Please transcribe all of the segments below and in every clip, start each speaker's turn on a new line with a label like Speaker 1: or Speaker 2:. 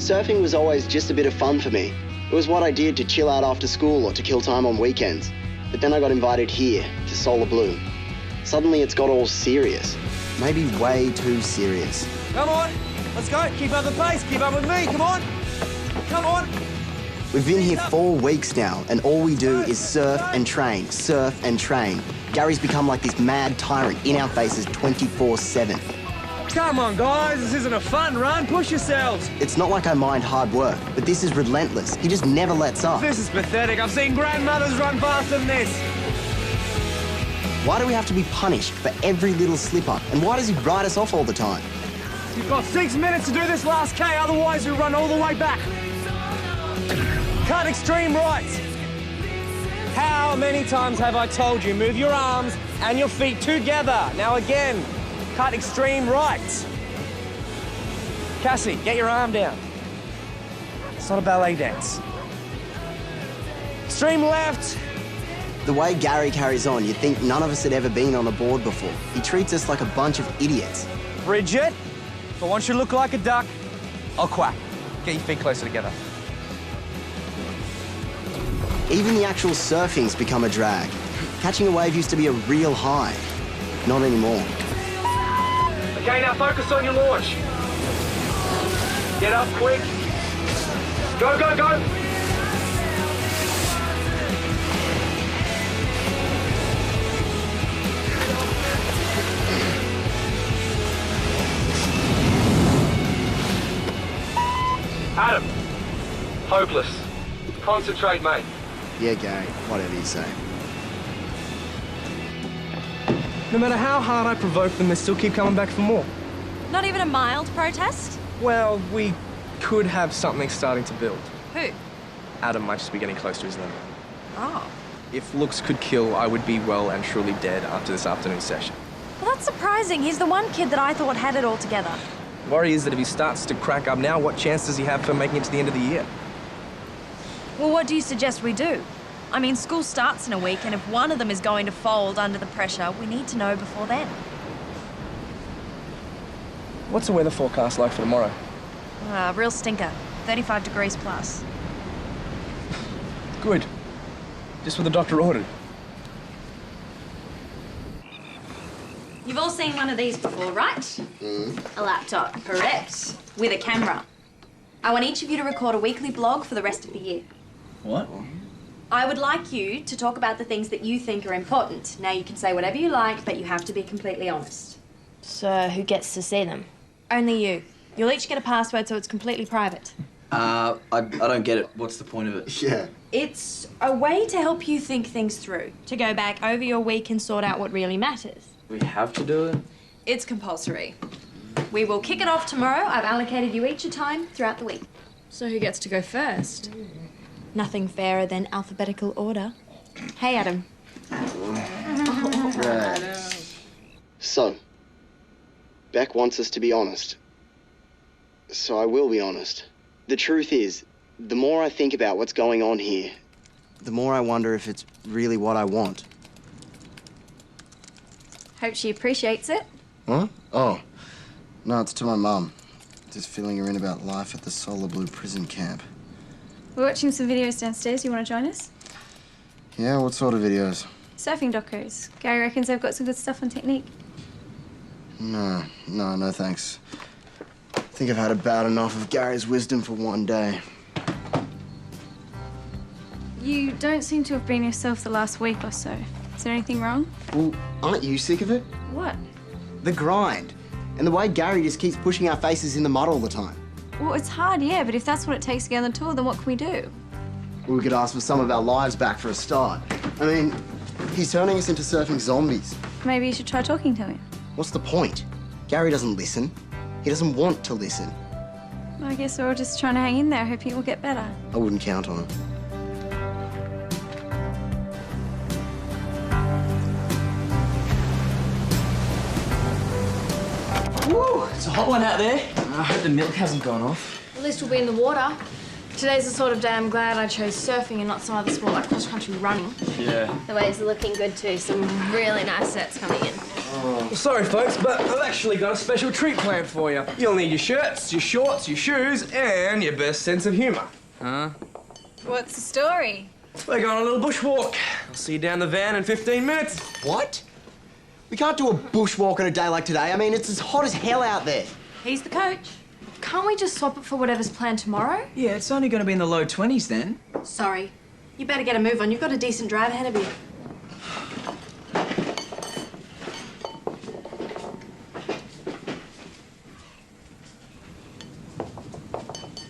Speaker 1: Surfing was always just a bit of fun for me. It was what I did to chill out after school or to kill time on weekends. But then I got invited here, to Solar Blue. Suddenly it's got all serious. Maybe way too serious.
Speaker 2: Come on, let's go. Keep up the pace. Keep up with me. Come on. Come on.
Speaker 1: We've been here 4 weeks now, and all we do is surf and train, surf and train. Gary's become like this mad tyrant in our faces 24/7.
Speaker 2: Come on, guys. This isn't a fun run. Push yourselves.
Speaker 1: It's not like I mind hard work, but this is relentless. He just never lets up.
Speaker 2: This is pathetic. I've seen grandmothers run faster than this.
Speaker 1: Why do we have to be punished for every little slip-up? And why does he write us off all the time?
Speaker 2: You've got 6 minutes to do this last K, otherwise you'll run all the way back. Cut extreme right. How many times have I told you, move your arms and your feet together? Now again, cut extreme right. Cassie, get your arm down. It's not a ballet dance. Extreme left.
Speaker 1: The way Gary carries on, you'd think none of us had ever been on a board before. He treats us like a bunch of idiots.
Speaker 2: Bridget, if I want you to look like a duck, I'll quack. Get your feet closer together.
Speaker 1: Even the actual surfing's become a drag. Catching a wave used to be a real high. Not anymore.
Speaker 2: Okay, now focus on your launch. Get up quick. Go, go, go. Adam, hopeless. Concentrate, mate.
Speaker 1: Yeah, Gary, whatever you say.
Speaker 2: No matter how hard I provoke them, they still keep coming back for more.
Speaker 3: Not even a mild protest?
Speaker 2: Well, we could have something starting to build.
Speaker 3: Who?
Speaker 2: Adam might just be getting close to his limit.
Speaker 3: Oh.
Speaker 2: If looks could kill, I would be well and truly dead after this afternoon session.
Speaker 3: Well, that's surprising. He's the one kid that I thought had it all together.
Speaker 2: Worry is that if he starts to crack up now, what chance does he have for making it to the end of the year?
Speaker 3: Well, what do you suggest we do? I mean, school starts in a week, and if one of them is going to fold under the pressure, we need to know before then.
Speaker 2: What's the weather forecast like for tomorrow?
Speaker 3: Real stinker. 35 degrees plus.
Speaker 2: Good. Just what the doctor ordered.
Speaker 3: You've all seen one of these before, right? A laptop, correct. With a camera. I want each of you to record a weekly blog for the rest of the year.
Speaker 4: What?
Speaker 3: I would like you to talk about the things that you think are important. Now, you can say whatever you like, but you have to be completely honest.
Speaker 5: So who gets to see them?
Speaker 3: Only you. You'll each get a password, so it's completely private.
Speaker 4: I don't get it. What's the point of it?
Speaker 1: Yeah.
Speaker 3: It's a way to help you think things through, to go back over your week and sort out what really matters.
Speaker 4: We have to do it?
Speaker 3: It's compulsory. We will kick it off tomorrow. I've allocated you each a time throughout the week.
Speaker 5: So who gets to go first?
Speaker 3: Nothing fairer than alphabetical order. Hey, Adam.
Speaker 1: Right. So, Beck wants us to be honest. So I will be honest. The truth is, the more I think about what's going on here, the more I wonder if it's really what I want.
Speaker 3: Hope she appreciates it.
Speaker 1: What? Oh. No, it's to my mum. Just filling her in about life at the Solar Blue prison camp.
Speaker 6: We're watching some videos downstairs. You want to join us?
Speaker 1: Yeah, what sort of videos?
Speaker 6: Surfing docos. Gary reckons they've got some good stuff on technique.
Speaker 1: No, thanks. I think I've had about enough of Gary's wisdom for one day.
Speaker 6: You don't seem to have been yourself the last week or so. Is there anything wrong?
Speaker 1: Well, aren't you sick of it?
Speaker 6: What?
Speaker 1: The grind. And the way Gary just keeps pushing our faces in the mud all the time.
Speaker 6: Well, it's hard, yeah, but if that's what it takes to get on the tour, then what can we do?
Speaker 1: We could ask for some of our lives back for a start. I mean, he's turning us into surfing zombies.
Speaker 6: Maybe you should try talking to him.
Speaker 1: What's the point? Gary doesn't listen. He doesn't want to listen.
Speaker 6: Well, I guess we're all just trying to hang in there, hoping it will get better.
Speaker 1: I wouldn't count on him.
Speaker 4: Woo! It's a hot one out there. I hope the milk hasn't gone off.
Speaker 5: At least we'll be in the water. Today's the sort of day I'm glad I chose surfing and not some other sport like cross-country running.
Speaker 4: Yeah.
Speaker 5: The waves are looking good too. Some really nice sets coming in.
Speaker 2: Well, sorry, folks, but I've actually got a special treat planned for you. You'll need your shirts, your shorts, your shoes, and your best sense of humour.
Speaker 4: Huh?
Speaker 6: What's the story?
Speaker 2: We're going on a little bushwalk. I'll see you down the van in 15 minutes.
Speaker 1: What? We can't do a bushwalk on a day like today. I mean, it's as hot as hell out there.
Speaker 3: He's the coach.
Speaker 5: Can't we just swap it for whatever's planned tomorrow?
Speaker 4: Yeah, it's only going to be in the low 20s then.
Speaker 3: Sorry. You better get a move on. You've got a decent drive ahead of you.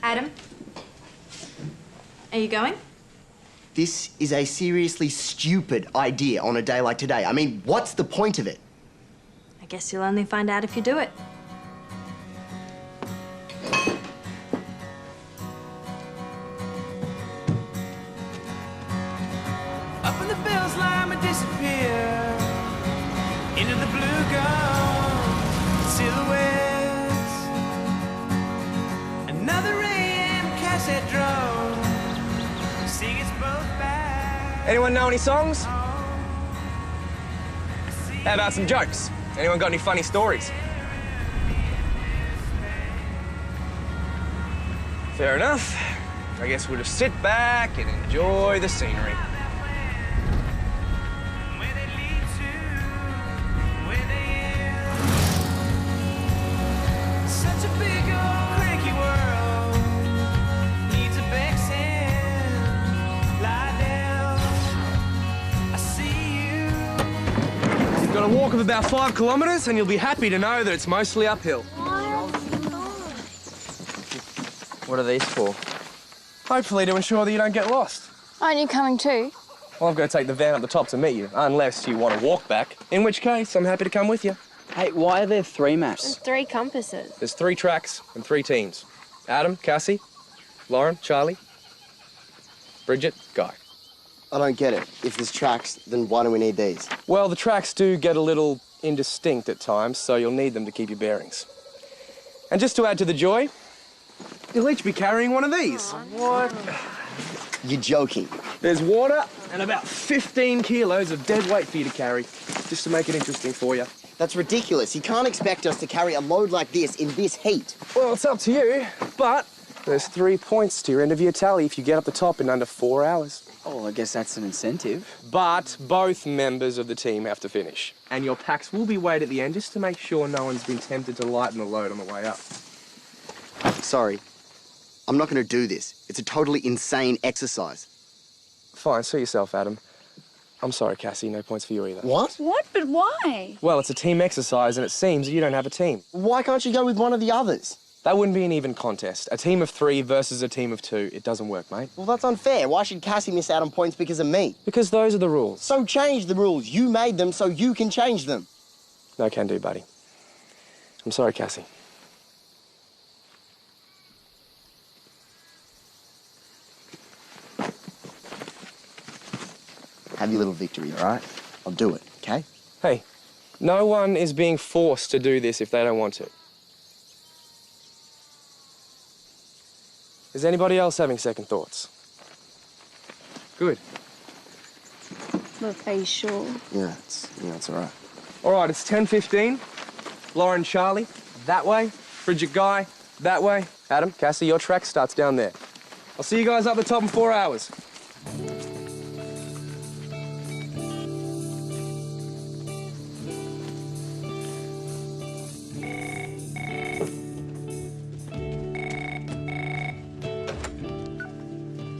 Speaker 3: Adam? Are you going?
Speaker 1: This is a seriously stupid idea on a day like today. I mean, what's the point of it?
Speaker 3: I guess you'll only find out if you do it.
Speaker 7: Up in the bills line and disappear into the blue gold silhouettes. Another AM cassette drone. Sing us both back.
Speaker 2: Anyone know any songs? How about some jokes? Anyone got any funny stories? Fair enough. I guess we'll just sit back and enjoy the scenery.
Speaker 7: Where they lead to, where they end. Such a big old cranky world needs a back sand. Lie down. I see you.
Speaker 2: You've got a walk of about 5 kilometres and you'll be happy to know that it's mostly uphill.
Speaker 4: What are these for?
Speaker 2: Hopefully to ensure that you don't get lost.
Speaker 6: Aren't you coming too?
Speaker 2: Well, I've got to take the van up the top to meet you, unless you want to walk back, in which case I'm happy to come with you.
Speaker 4: Hey, why are there 3 maps?
Speaker 6: 3 compasses.
Speaker 2: There's 3 tracks and 3 teams. Adam, Cassie, Lauren, Charlie, Bridget, Guy.
Speaker 1: I don't get it. If there's tracks, then why do we need these?
Speaker 2: Well, the tracks do get a little indistinct at times, so you'll need them to keep your bearings. And just to add to the joy, you'll each be carrying one of these. What?
Speaker 1: You're joking.
Speaker 2: There's water and about 15 kilos of dead weight for you to carry, just to make it interesting for you.
Speaker 1: That's ridiculous. You can't expect us to carry a load like this in this heat.
Speaker 2: Well, it's up to you, but there's 3 points to your end of your tally if you get up the top in under 4 hours.
Speaker 4: Oh, well, I guess that's an incentive.
Speaker 2: But both members of the team have to finish. And your packs will be weighed at the end just to make sure no one's been tempted to lighten the load on the way up.
Speaker 1: Sorry. I'm not going to do this. It's a totally insane exercise.
Speaker 2: Fine, suit yourself, Adam. I'm sorry, Cassie, no points for you either.
Speaker 1: What?
Speaker 6: What? But why?
Speaker 2: Well, it's a team exercise and it seems that you don't have a team.
Speaker 1: Why can't you go with one of the others?
Speaker 2: That wouldn't be an even contest. A team of 3 versus a team of 2. It doesn't work, mate.
Speaker 1: Well, that's unfair. Why should Cassie miss out on points because of me?
Speaker 2: Because those are the rules.
Speaker 1: So change the rules. You made them so you can change them.
Speaker 2: No can do, buddy. I'm sorry, Cassie.
Speaker 1: Have your little victory, all right? I'll do it, okay?
Speaker 2: Hey, no one is being forced to do this if they don't want to. Is anybody else having second thoughts? Good.
Speaker 6: Look, are you sure?
Speaker 1: Yeah, it's all right.
Speaker 2: All right, it's 10:15. Lauren, Charlie, that way. Bridget, Guy, that way. Adam, Cassie, your track starts down there. I'll see you guys up the top in 4 hours.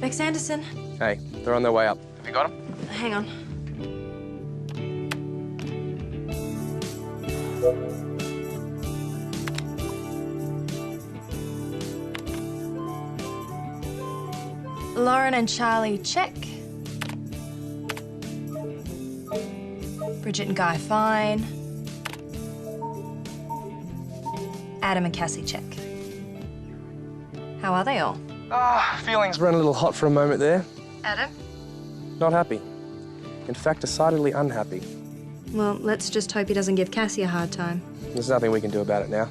Speaker 3: Bex Anderson.
Speaker 2: Hey, they're on their way up. Have you got them?
Speaker 3: Hang on. Lauren and Charlie, check. Bridget and Guy, fine. Adam and Cassie, check. How are they all?
Speaker 2: Feelings ran a little hot for a moment there.
Speaker 3: Adam?
Speaker 2: Not happy. In fact, decidedly unhappy.
Speaker 3: Well, let's just hope he doesn't give Cassie a hard time.
Speaker 2: There's nothing we can do about it now.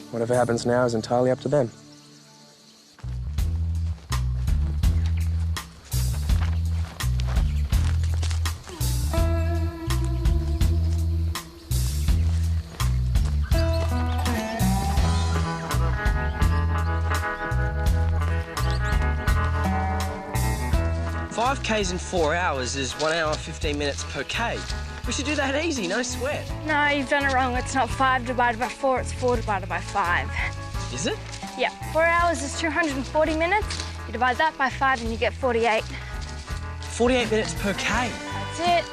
Speaker 2: Whatever happens now is entirely up to them.
Speaker 4: 5Ks in 4 hours is 1 hour 15 minutes per K. We should do that easy, no sweat.
Speaker 5: No, you've done it wrong. It's not 5 divided by 4, it's 4 divided by 5.
Speaker 4: Is it?
Speaker 5: Yeah, 4 hours is 240 minutes. You divide that by 5 and you get 48.
Speaker 4: 48 minutes per K.
Speaker 5: That's it.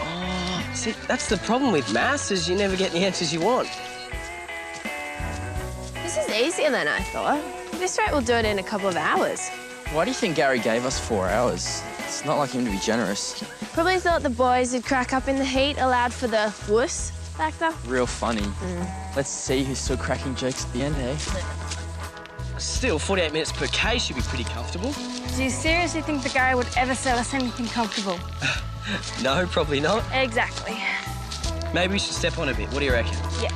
Speaker 4: Oh, see, that's the problem with maths, is you never get the answers you want.
Speaker 8: This is easier than I thought. This rate will do it in a couple of hours.
Speaker 9: Why do you think Gary gave us 4 hours? It's not like him to be generous.
Speaker 8: Probably thought the boys would crack up in the heat, allowed for the wuss factor.
Speaker 9: Real funny. Let's see who's still cracking jokes at the end, eh?
Speaker 4: Still, 48 minutes per K should be pretty comfortable.
Speaker 5: Do you seriously think the guy would ever sell us anything comfortable?
Speaker 4: No, probably not.
Speaker 5: Exactly.
Speaker 4: Maybe we should step on a bit. What do you reckon?
Speaker 5: Yeah.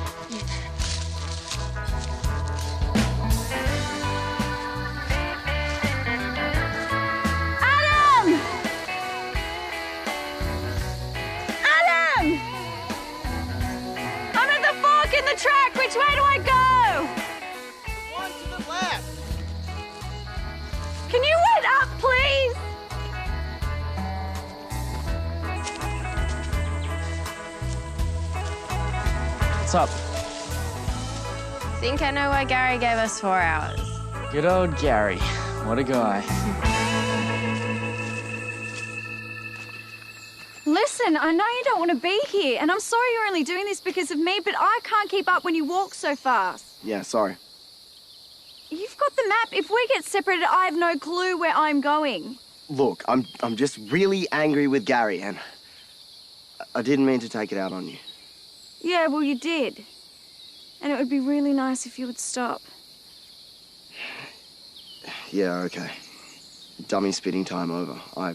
Speaker 6: Adam! Adam! I'm at the fork in the track. Which way do I go?
Speaker 1: One to the left.
Speaker 6: Can you wait up, please?
Speaker 9: What's up?
Speaker 8: Think I know why Gary gave us 4 hours.
Speaker 9: Good old Gary. What a guy.
Speaker 6: Listen, I know you don't want to be here, and I'm sorry you're only doing this because of me, but I can't keep up when you walk so fast.
Speaker 1: Yeah, sorry.
Speaker 6: You've got the map. If we get separated, I have no clue where I'm going.
Speaker 1: Look, I'm just really angry with Gary, and I didn't mean to take it out on you.
Speaker 6: Yeah, well, you did. And it would be really nice if you would stop.
Speaker 1: Yeah, okay. Dummy spitting time over. I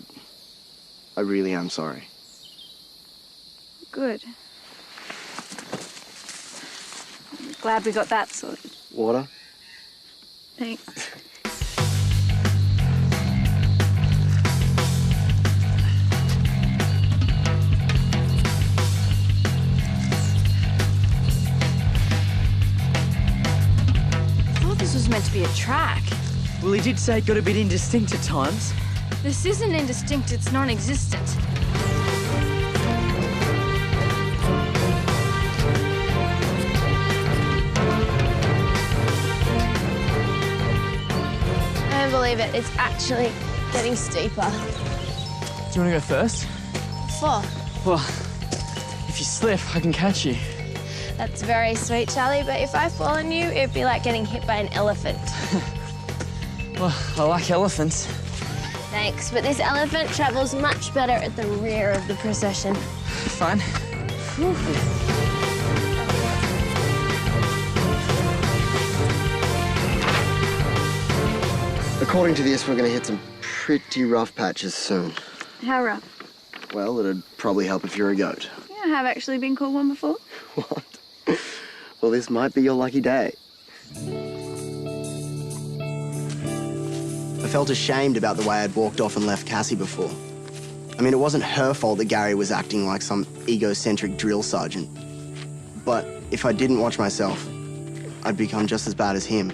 Speaker 1: really am sorry.
Speaker 6: Good. I'm glad we got that sorted.
Speaker 1: Water?
Speaker 6: Thanks.
Speaker 5: I thought this was meant to be a track.
Speaker 4: Well, he did say it got a bit indistinct at times.
Speaker 5: This isn't indistinct, it's non-existent.
Speaker 8: I don't believe it. It's actually getting steeper.
Speaker 9: Do you want to go first?
Speaker 8: 4.
Speaker 9: Well, if you slip, I can catch you.
Speaker 8: That's very sweet, Charlie, but if I fall on you, it'd be like getting hit by an elephant.
Speaker 9: Well, I like elephants.
Speaker 8: Thanks, but this elephant travels much better at the rear of the procession.
Speaker 9: Fine.
Speaker 1: According to this, we're gonna hit some pretty rough patches soon.
Speaker 6: How rough?
Speaker 1: Well, it'd probably help if you're a goat.
Speaker 6: Yeah, I have actually been called one before.
Speaker 1: What? Well, this might be your lucky day. I felt ashamed about the way I'd walked off and left Cassie before. I mean, it wasn't her fault that Gary was acting like some egocentric drill sergeant. But if I didn't watch myself, I'd become just as bad as him.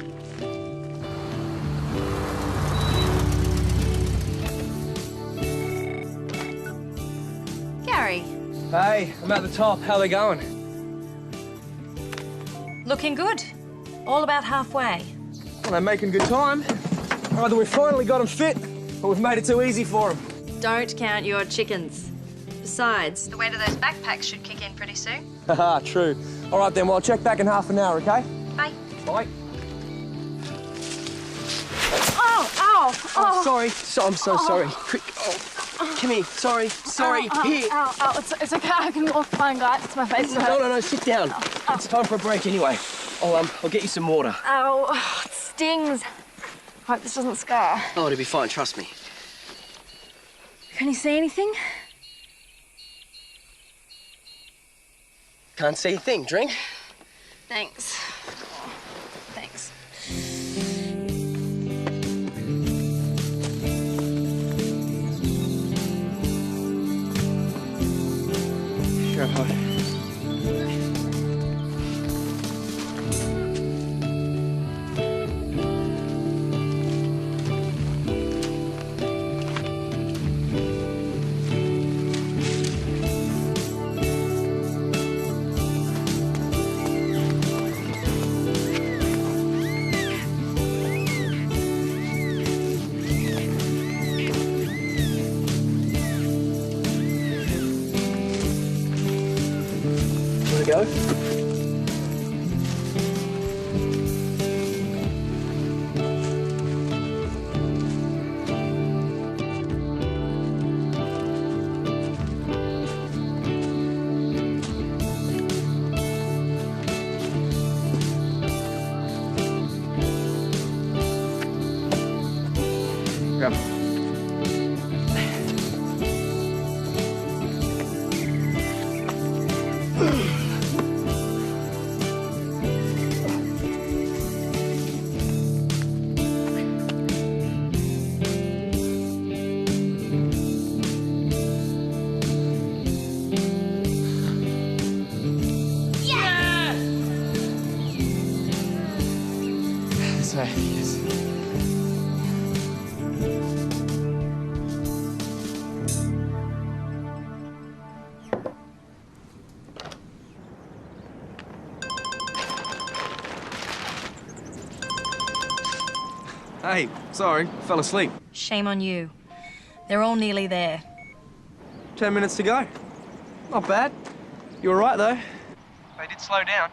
Speaker 3: Gary,
Speaker 2: Hey, I'm at the top. How they going?
Speaker 3: looking good. All about halfway.
Speaker 2: Well, they're making good time. Either we finally got them fit, or we've made it too easy for them.
Speaker 3: Don't count your chickens. Besides, the weight of those backpacks should kick in pretty soon.
Speaker 2: Haha, true. All right then, well, I'll check back in half an hour, okay?
Speaker 3: Bye.
Speaker 2: Bye.
Speaker 5: Oh, ow!
Speaker 2: Oh, sorry. I'm so sorry. Quick. Oh. Come here. Sorry. Here.
Speaker 5: Ow, it's okay, I can walk fine, guys. It's my face.
Speaker 4: No, sit down. It's time for a break anyway. I'll get you some water.
Speaker 5: Ow, it stings. Hope this doesn't scar.
Speaker 4: Oh, it'll be fine, trust me.
Speaker 5: Can you see anything?
Speaker 4: Can't see a thing. Drink?
Speaker 5: Thanks. Thanks.
Speaker 1: Go hard.
Speaker 4: a go?
Speaker 9: Yes.
Speaker 2: Hey, sorry, fell asleep.
Speaker 3: Shame on you. They're all nearly there.
Speaker 2: 10 minutes to go. Not bad. You all right, though? They did slow down.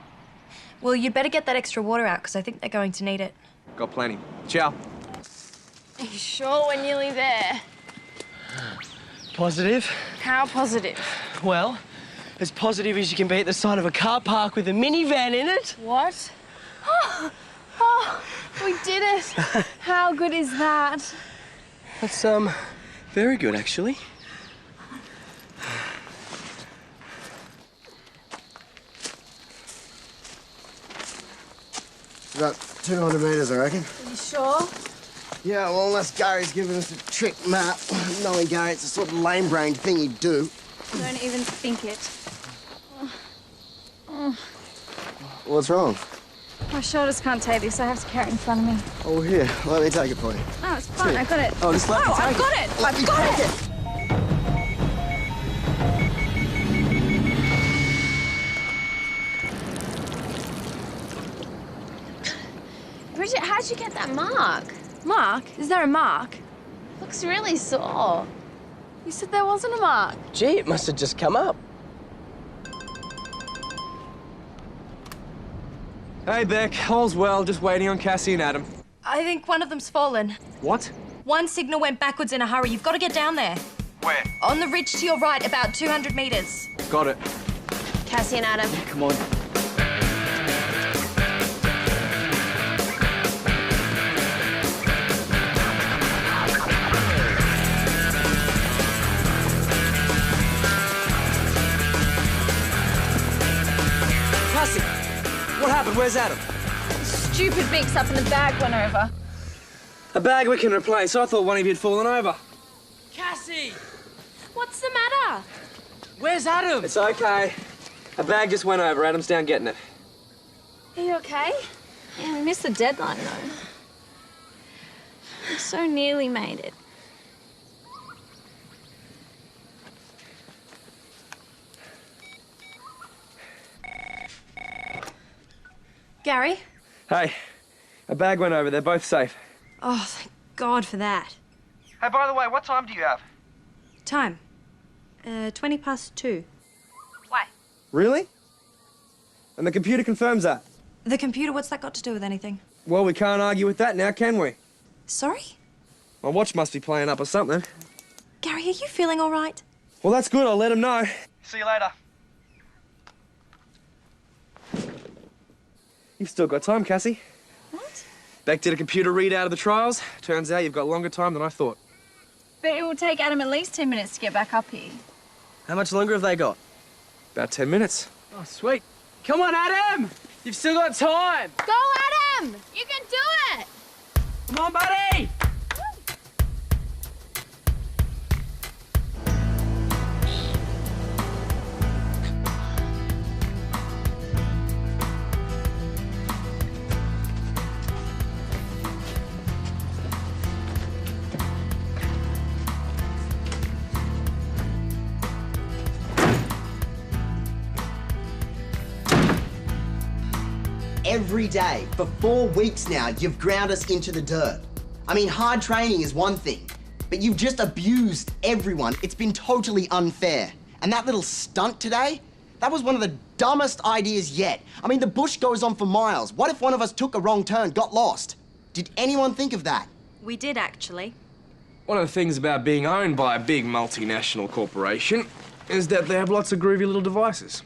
Speaker 3: Well, you'd better get that extra water out, because I think they're going to need it.
Speaker 2: Got plenty. Ciao.
Speaker 5: Are you sure we're nearly there?
Speaker 4: Positive?
Speaker 5: How positive?
Speaker 4: Well, as positive as you can be at the side of a car park with a minivan in it.
Speaker 5: What? Oh, we did it. How good is that?
Speaker 4: That's, very good, actually.
Speaker 1: About 200 metres, I reckon.
Speaker 5: Are you sure?
Speaker 1: Yeah, well, unless Gary's giving us a trick map. Knowing Gary, it's the sort of lame-brained thing he'd do.
Speaker 6: Don't even think it.
Speaker 1: What's wrong?
Speaker 6: My shoulders can't take this. I have to carry it in front of me.
Speaker 1: Oh, here, let me take it for you.
Speaker 6: No, it's fine. I got it.
Speaker 1: Oh, just let me take
Speaker 6: I've
Speaker 1: it.
Speaker 6: got it.
Speaker 1: Let me
Speaker 6: I've got
Speaker 1: take
Speaker 6: it.
Speaker 8: Bridget, how'd you get that mark?
Speaker 5: Mark? Is there a mark?
Speaker 8: Looks really sore.
Speaker 5: You said there wasn't a mark.
Speaker 4: Gee, it must have just come up.
Speaker 2: Hey, Beck. All's well. Just waiting on Cassie and Adam.
Speaker 3: I think one of them's fallen.
Speaker 2: What?
Speaker 3: One signal went backwards in a hurry. You've got to get down there.
Speaker 2: Where?
Speaker 3: On the ridge to your right, about 200 metres.
Speaker 2: Got it.
Speaker 8: Cassie and Adam.
Speaker 2: Come on. Cassie, what happened? Where's Adam?
Speaker 5: Stupid mix up in the bag went over.
Speaker 2: A bag we can replace. I thought one of you had fallen over.
Speaker 4: Cassie!
Speaker 5: What's the matter?
Speaker 4: Where's Adam?
Speaker 2: It's okay. A bag just went over. Adam's down getting it.
Speaker 5: Are you okay?
Speaker 6: Yeah, we missed the deadline, though. We so nearly made it.
Speaker 3: Gary?
Speaker 2: Hey, a bag went over. They're both safe.
Speaker 3: Oh, thank God for that.
Speaker 2: Hey, by the way, what time do you have?
Speaker 3: Time? 20 past 2.
Speaker 5: Why?
Speaker 2: Really? And the computer confirms that?
Speaker 3: The computer, what's that got to do with anything?
Speaker 2: Well, we can't argue with that now, can we?
Speaker 3: Sorry?
Speaker 2: My watch must be playing up or something.
Speaker 3: Gary, are you feeling all right?
Speaker 2: Well, that's good. I'll let him know. See you later. You've still got time, Cassie.
Speaker 6: What?
Speaker 2: Beck did a computer readout of the trials. Turns out you've got longer time than I thought.
Speaker 6: But it will take Adam at least 10 minutes to get back up here.
Speaker 4: How much longer have they got?
Speaker 2: About 10 minutes.
Speaker 4: Oh, sweet. Come on, Adam! You've still got time!
Speaker 8: Go, Adam! You can do it!
Speaker 4: Come on, buddy!
Speaker 1: Every day, for 4 weeks now, you've ground us into the dirt. I mean, hard training is one thing, but you've just abused everyone. It's been totally unfair. And that little stunt today, that was one of the dumbest ideas yet. I mean, the bush goes on for miles. What if one of us took a wrong turn, got lost? Did anyone think of that?
Speaker 3: We did, actually.
Speaker 9: One of the things about being owned by a big multinational corporation is that they have lots of groovy little devices.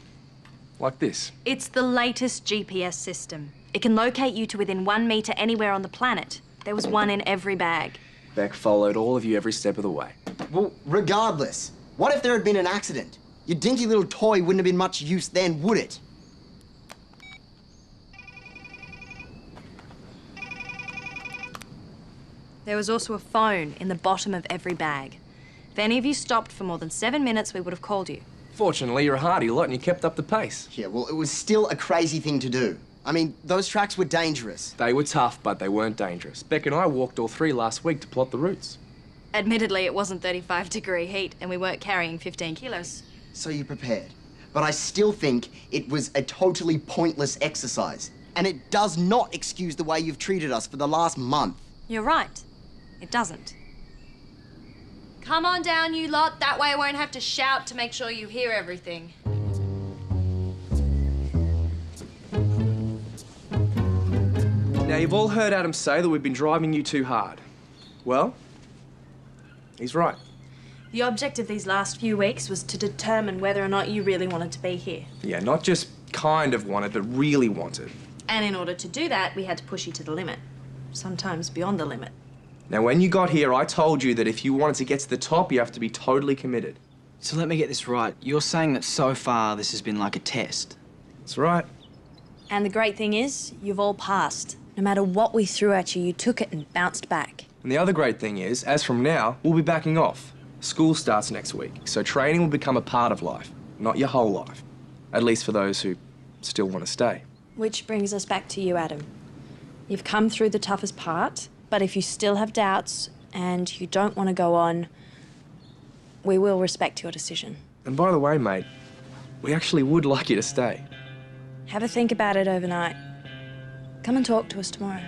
Speaker 9: Like this.
Speaker 3: It's the latest GPS system. It can locate you to within 1 metre anywhere on the planet. There was one in every bag.
Speaker 9: Beck followed all of you every step of the way.
Speaker 1: Well, regardless, what if there had been an accident? Your dinky little toy wouldn't have been much use then, would it?
Speaker 3: There was also a phone in the bottom of every bag. If any of you stopped for more than 7 minutes, we would have called you.
Speaker 9: Fortunately, you're a hardy lot and you kept up the pace.
Speaker 1: Yeah, well, it was still a crazy thing to do. I mean, those tracks were dangerous.
Speaker 9: They were tough, but they weren't dangerous. Beck and I walked all 3 last week to plot the routes.
Speaker 3: Admittedly, it wasn't 35-degree heat and we weren't carrying 15 kilos.
Speaker 1: So you prepared. But I still think it was a totally pointless exercise. And it does not excuse the way you've treated us for the last month.
Speaker 3: You're right. It doesn't. Come on down, you lot. That way I won't have to shout to make sure you hear everything.
Speaker 9: Now, you've all heard Adam say that we've been driving you too hard. Well, he's right.
Speaker 3: The object of these last few weeks was to determine whether or not you really wanted to be here.
Speaker 9: Yeah, not just kind of wanted, but really wanted.
Speaker 3: And in order to do that, we had to push you to the limit. Sometimes beyond the limit.
Speaker 9: Now, when you got here, I told you that if you wanted to get to the top, you have to be totally committed.
Speaker 10: So let me get this right. You're saying that so far this has been like a test?
Speaker 9: That's right.
Speaker 3: And the great thing is, you've all passed. No matter what we threw at you, you took it and bounced back.
Speaker 9: And the other great thing is, as from now, we'll be backing off. School starts next week, so training will become a part of life, not your whole life. At least for those who still want to stay.
Speaker 3: Which brings us back to you, Adam. You've come through the toughest part, but if you still have doubts and you don't want to go on, we will respect your decision.
Speaker 9: And by the way, mate, we actually would like you to stay.
Speaker 3: Have a think about it overnight. Come and talk to us tomorrow.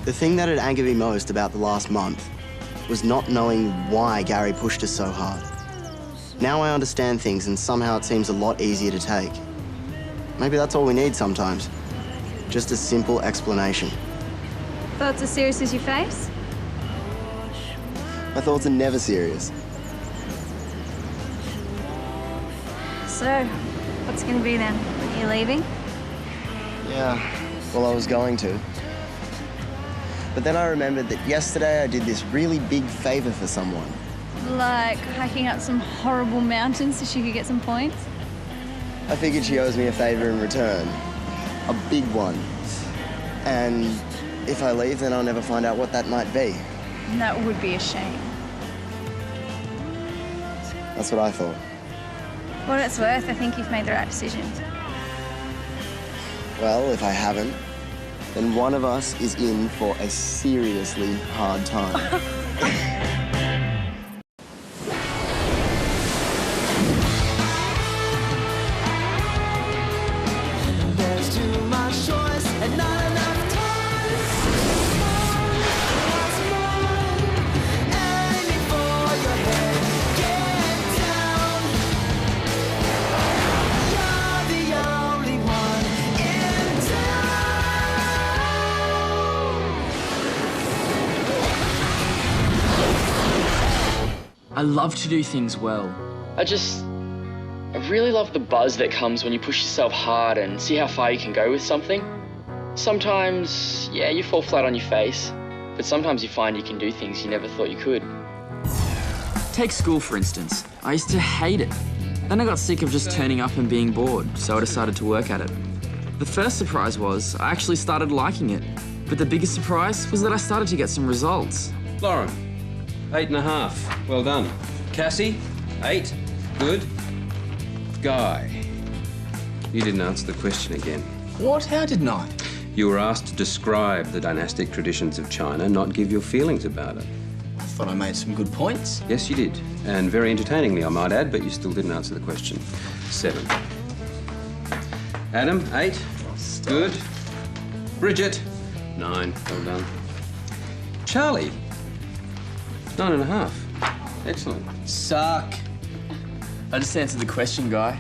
Speaker 1: The thing that had angered me most about the last month was not knowing why Gary pushed us so hard. Now I understand things and somehow it seems a lot easier to take. Maybe that's all we need sometimes. Just a simple explanation.
Speaker 6: Thoughts as serious as your face?
Speaker 1: My thoughts are never serious.
Speaker 6: So, what's it gonna be then? Are you leaving?
Speaker 1: Yeah, well, I was going to. But then I remembered that yesterday I did this really big favor for someone.
Speaker 6: Like hiking up some horrible mountains so she could get some points?
Speaker 1: I figured she owes me a favor in return. A big one. And if I leave, then I'll never find out what that might be.
Speaker 6: That would be a shame.
Speaker 1: That's what I thought.
Speaker 6: What it's worth, I think you've made the right decision.
Speaker 1: Well, if I haven't, then one of us is in for a seriously hard time.
Speaker 7: There's too much choice and not enough time. What's more? Aiming for your head, get down. You're the only one in town.
Speaker 10: I love to do things well.
Speaker 11: I really love the buzz that comes when you push yourself hard and see how far you can go with something. Sometimes, yeah, you fall flat on your face, but sometimes you find you can do things you never thought you could.
Speaker 10: Take school, for instance. I used to hate it. Then I got sick of just turning up and being bored, so I decided to work at it. The first surprise was I actually started liking it. But the biggest surprise was that I started to get some results.
Speaker 12: Lauren, 8.5. Well done. Cassie, 8. Good. Guy, you didn't answer the question again.
Speaker 10: What? How did not?
Speaker 12: You were asked to describe the dynastic traditions of China, not give your feelings about it.
Speaker 10: I thought I made some good points.
Speaker 12: Yes, you did. And very entertainingly, I might add, but you still didn't answer the question. 7. Adam, 8. Good. Bridget, 9. Well done. Charlie, 9.5. Excellent.
Speaker 10: Suck. I just answered the question, Guy.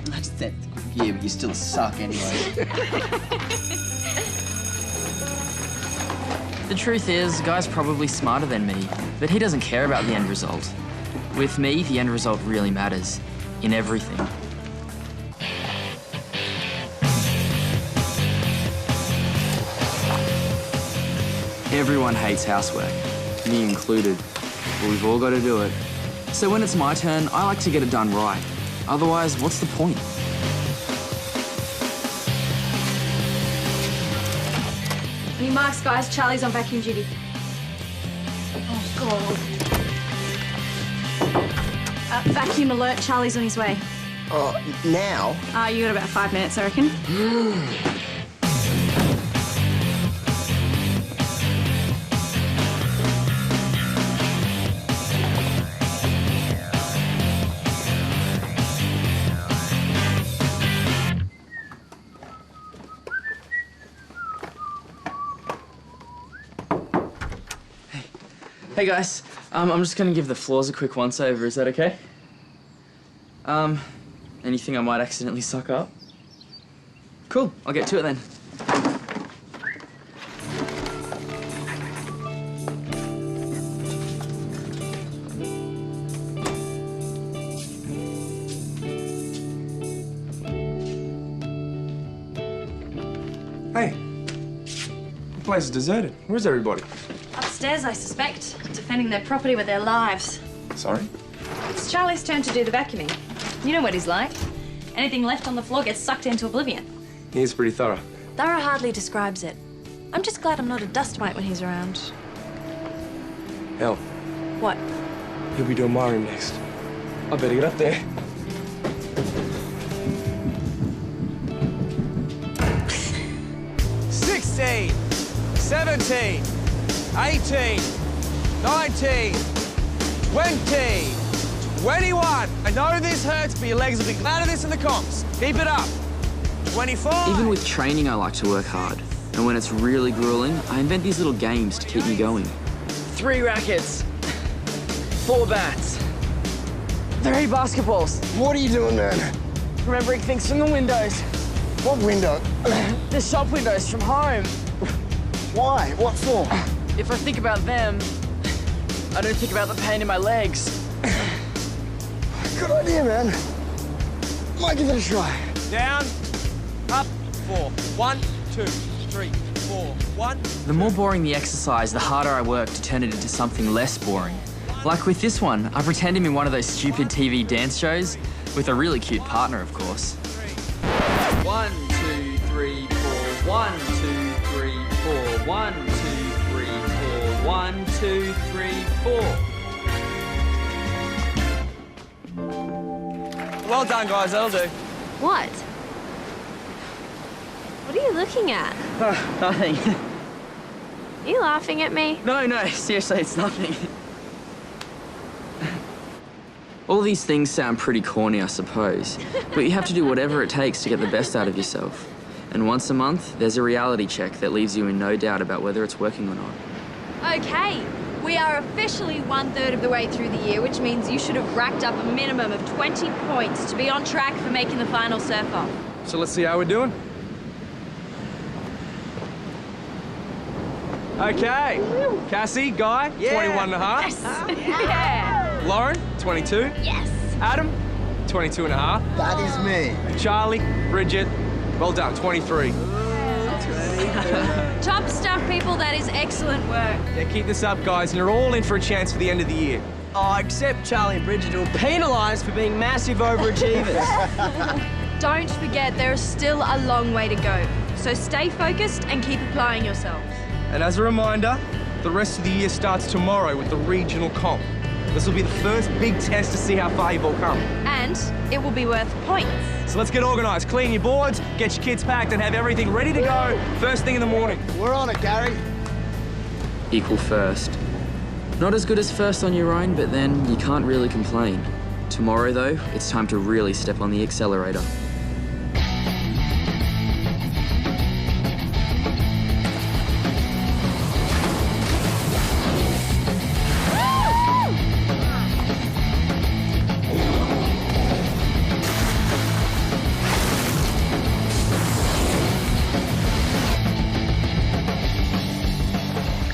Speaker 13: Yeah, but you still suck anyway.
Speaker 10: The truth is, Guy's probably smarter than me, but he doesn't care about the end result. With me, the end result really matters. In everything. Everyone hates housework, me included, but we've all got to do it. So when it's my turn, I like to get it done right. Otherwise, what's the point?
Speaker 6: Any marks, guys? Charlie's on vacuum duty. Oh, God. Vacuum alert. Charlie's on his way.
Speaker 13: Oh, now?
Speaker 6: You got about 5 minutes, I reckon.
Speaker 10: Hey guys, I'm just gonna give the floors a quick once-over, is that okay? Anything I might accidentally suck up? Cool, I'll get to it then.
Speaker 9: Hey, the place is deserted. Where's everybody?
Speaker 3: Upstairs, I suspect, defending their property with their lives.
Speaker 9: Sorry?
Speaker 3: It's Charlie's turn to do the vacuuming. You know what he's like. Anything left on the floor gets sucked into oblivion.
Speaker 9: He's pretty thorough.
Speaker 3: Thorough hardly describes it. I'm just glad I'm not a dust mite when he's around.
Speaker 9: Hell,
Speaker 3: What?
Speaker 9: he'll be doing my room next. I better get up there.
Speaker 2: $16, $17, $18, $19, $20, $21. I know this hurts, but your legs will be glad of this in the comps. Keep it up. 25.
Speaker 10: Even with training, I like to work hard. And when it's really grueling, I invent these little games to keep me going.
Speaker 4: 3 rackets, 4 bats, 3 basketballs.
Speaker 13: What are you doing, man?
Speaker 4: Remembering things from the windows.
Speaker 13: What window?
Speaker 4: The shop windows from home.
Speaker 13: Why? What for?
Speaker 4: If I think about them, I don't think about the pain in my legs.
Speaker 13: Good idea, man. Might give it a try.
Speaker 2: Down, up, 4. 1, 2, 3, 4. 1.
Speaker 10: The more boring the exercise, the harder I work to turn it into something less boring. Like with this one, I pretend I'm in one of those stupid TV dance shows, with a really cute partner, of course.
Speaker 14: 1, 2, 3, 4. 1, 2, 3, 4. 1, 2, 3, 4. 1, 2, 3, 4.
Speaker 2: Well done, guys. That'll do.
Speaker 8: What? What are you looking at?
Speaker 10: Nothing.
Speaker 8: Are you laughing at me?
Speaker 10: No, seriously, it's nothing. All these things sound pretty corny, I suppose, but you have to do whatever it takes to get the best out of yourself. And once a month, there's a reality check that leaves you in no doubt about whether it's working or not.
Speaker 3: Okay, we are officially 1/3 of the way through the year, which means you should have racked up a minimum of 20 points to be on track for making the final surf-off.
Speaker 9: So let's see how we're doing.
Speaker 2: Okay. Cassie, Guy, 21.5.
Speaker 3: Yes. Yeah.
Speaker 2: Lauren, 22.
Speaker 8: Yes.
Speaker 2: Adam, 22.5.
Speaker 13: That is me.
Speaker 2: Charlie, Bridget, well done, 23.
Speaker 3: Top stuff, people. That is excellent work.
Speaker 2: Yeah, keep this up, guys, and you're all in for a chance for the end of the year.
Speaker 4: Oh, except Charlie and Bridget, who are penalised for being massive overachievers.
Speaker 3: Don't forget, there is still a long way to go. So stay focused and keep applying yourself.
Speaker 2: And as a reminder, the rest of the year starts tomorrow with the regional comp. This will be the first big test to see how far you've all come.
Speaker 3: And it will be worth points.
Speaker 2: So let's get organised. Clean your boards, get your kids packed, and have everything ready to go first thing in the morning.
Speaker 13: We're on it, Gary.
Speaker 10: Equal first. Not as good as first on your own, but then you can't really complain. Tomorrow, though, it's time to really step on the accelerator.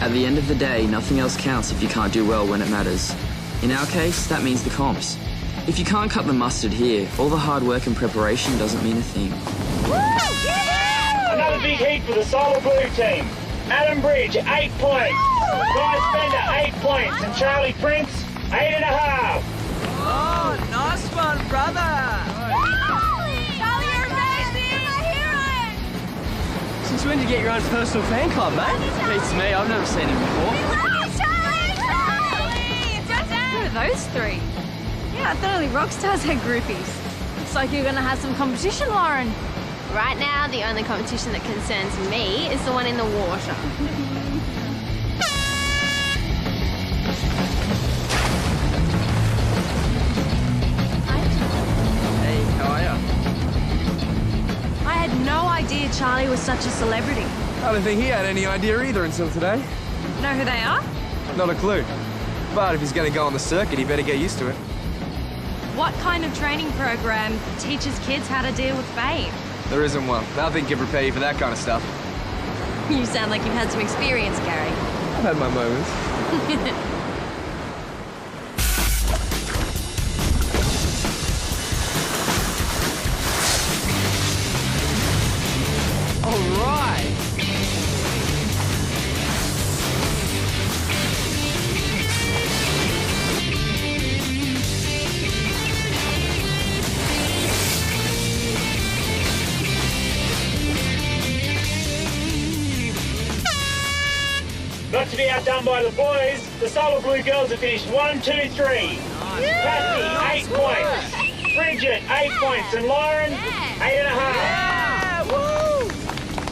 Speaker 10: At the end of the day, nothing else counts if you can't do well when it matters. In our case, that means the comps. If you can't cut the mustard here, all the hard work and preparation doesn't mean a thing.
Speaker 15: Another big heat for the Solar Blue team. Adam Bridge, 8 points. Guy Spender, 8 points. And Charlie Prince, 8.5.
Speaker 14: Oh, nice one, brother.
Speaker 6: Charlie, you're amazing! My hero!
Speaker 4: Since when did you get your own personal fan club, mate?
Speaker 10: Beats me, I've never seen him before.
Speaker 6: Who are those three? Yeah, I thought only rock stars had groupies. Looks like you're gonna have some competition, Lauren.
Speaker 8: Right now, the only competition that concerns me is the one in the water.
Speaker 10: Hey, how are ya?
Speaker 3: I had no idea Charlie was such a celebrity.
Speaker 9: I don't think he had any idea either until today.
Speaker 6: Know who they are?
Speaker 9: Not a clue. But if he's going to go on the circuit, he better get used to it.
Speaker 3: What kind of training program teaches kids how to deal with fame?
Speaker 9: There isn't one. Nothing can prepare you for that kind of stuff.
Speaker 3: You sound like you've had some experience, Gary.
Speaker 9: I've had my moments.
Speaker 14: All right.
Speaker 15: Not to be outdone by the boys, the Solar Blue girls have finished 1, 2, 3. Kathy, 8 points. Bridget, 8 points. And Lauren, 8.5.
Speaker 14: Yeah, woo!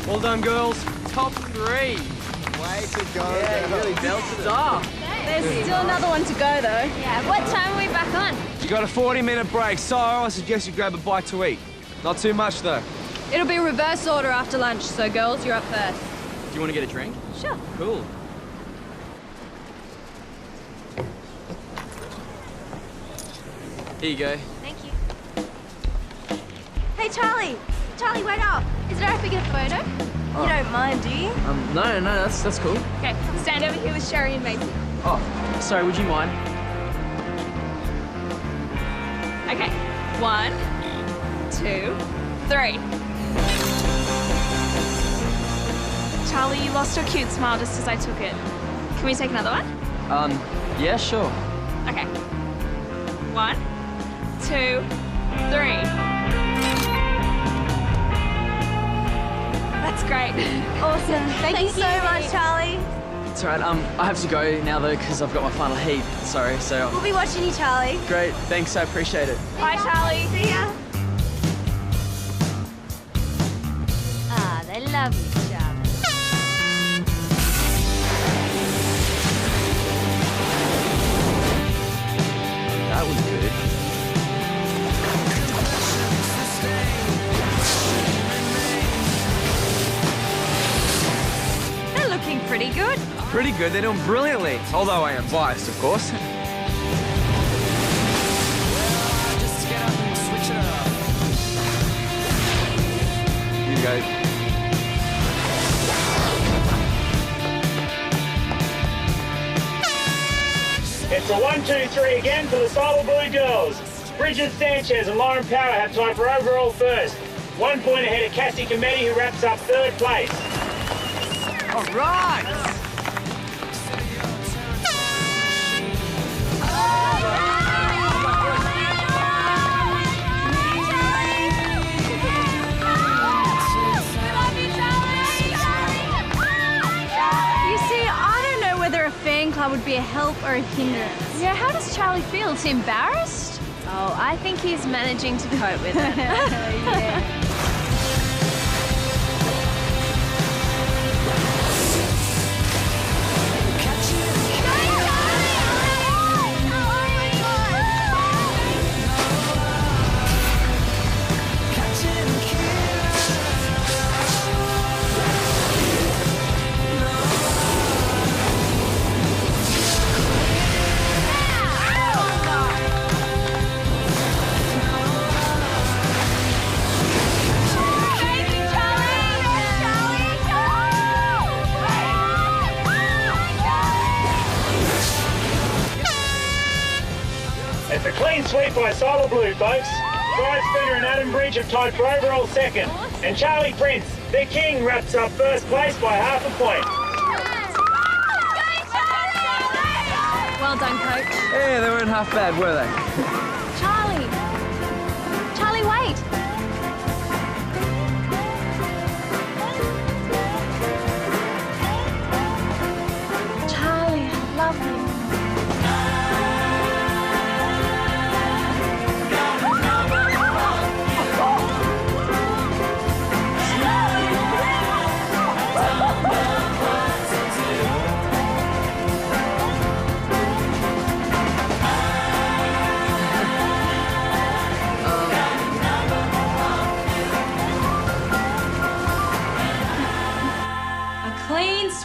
Speaker 4: Well done, girls.
Speaker 14: Top 3.
Speaker 13: Way to go.
Speaker 14: Yeah, you really belted it.
Speaker 6: There's still another one to go, though.
Speaker 8: Yeah, what time are we back on?
Speaker 9: You got a 40-minute break, so I suggest you grab a bite to eat. Not too much, though.
Speaker 6: It'll be reverse order after lunch, so girls, you're up first.
Speaker 10: Do you want to get a drink?
Speaker 6: Sure.
Speaker 10: Cool. Here you go.
Speaker 8: Thank you.
Speaker 3: Hey, Charlie! Charlie, wait up!
Speaker 8: Is it alright if we get a photo?
Speaker 3: You don't mind, do you?
Speaker 10: No, that's cool.
Speaker 5: Okay, stand over here with Sherry and Maisie.
Speaker 10: Oh, sorry, would you mind?
Speaker 5: Okay, 1, 2, 3. Charlie, you lost your cute smile just as I took it. Can we take another one?
Speaker 10: Yeah, sure.
Speaker 5: Okay. 1, 2, 3. That's great.
Speaker 3: Awesome. Thank you so much, Charlie.
Speaker 10: It's alright, I have to go now though, because I've got my final heat. Sorry, so...
Speaker 3: We'll be watching you, Charlie.
Speaker 10: Great, thanks, I appreciate it.
Speaker 5: Bye, Charlie.
Speaker 3: See ya.
Speaker 8: Ah, they love each other.
Speaker 10: That was good.
Speaker 3: They're looking pretty good.
Speaker 9: Pretty good. They're doing brilliantly. Although I am biased, of course. You go.
Speaker 15: It's a 1, 2, 3 again for the Solar Blue girls. Bridget Sanchez and Lauren Power have tied for overall first. 1 point ahead of Cassie Cometti, who wraps up 3rd place.
Speaker 14: All right.
Speaker 6: You see, I don't know whether a fan club would be a help or a hindrance. Yeah, how does Charlie feel? Is he embarrassed?
Speaker 8: Oh, I think he's managing to cope with it.
Speaker 6: Yeah.
Speaker 15: sweep by Solar Blue, folks. Bryce Spinner and Adam Bridge have tied for overall second. And Charlie Prince, the king, wraps up first place by half a point.
Speaker 6: Well done, coach.
Speaker 2: Yeah, they weren't half bad, were they?
Speaker 6: Charlie. Charlie, wait. Charlie, I love you.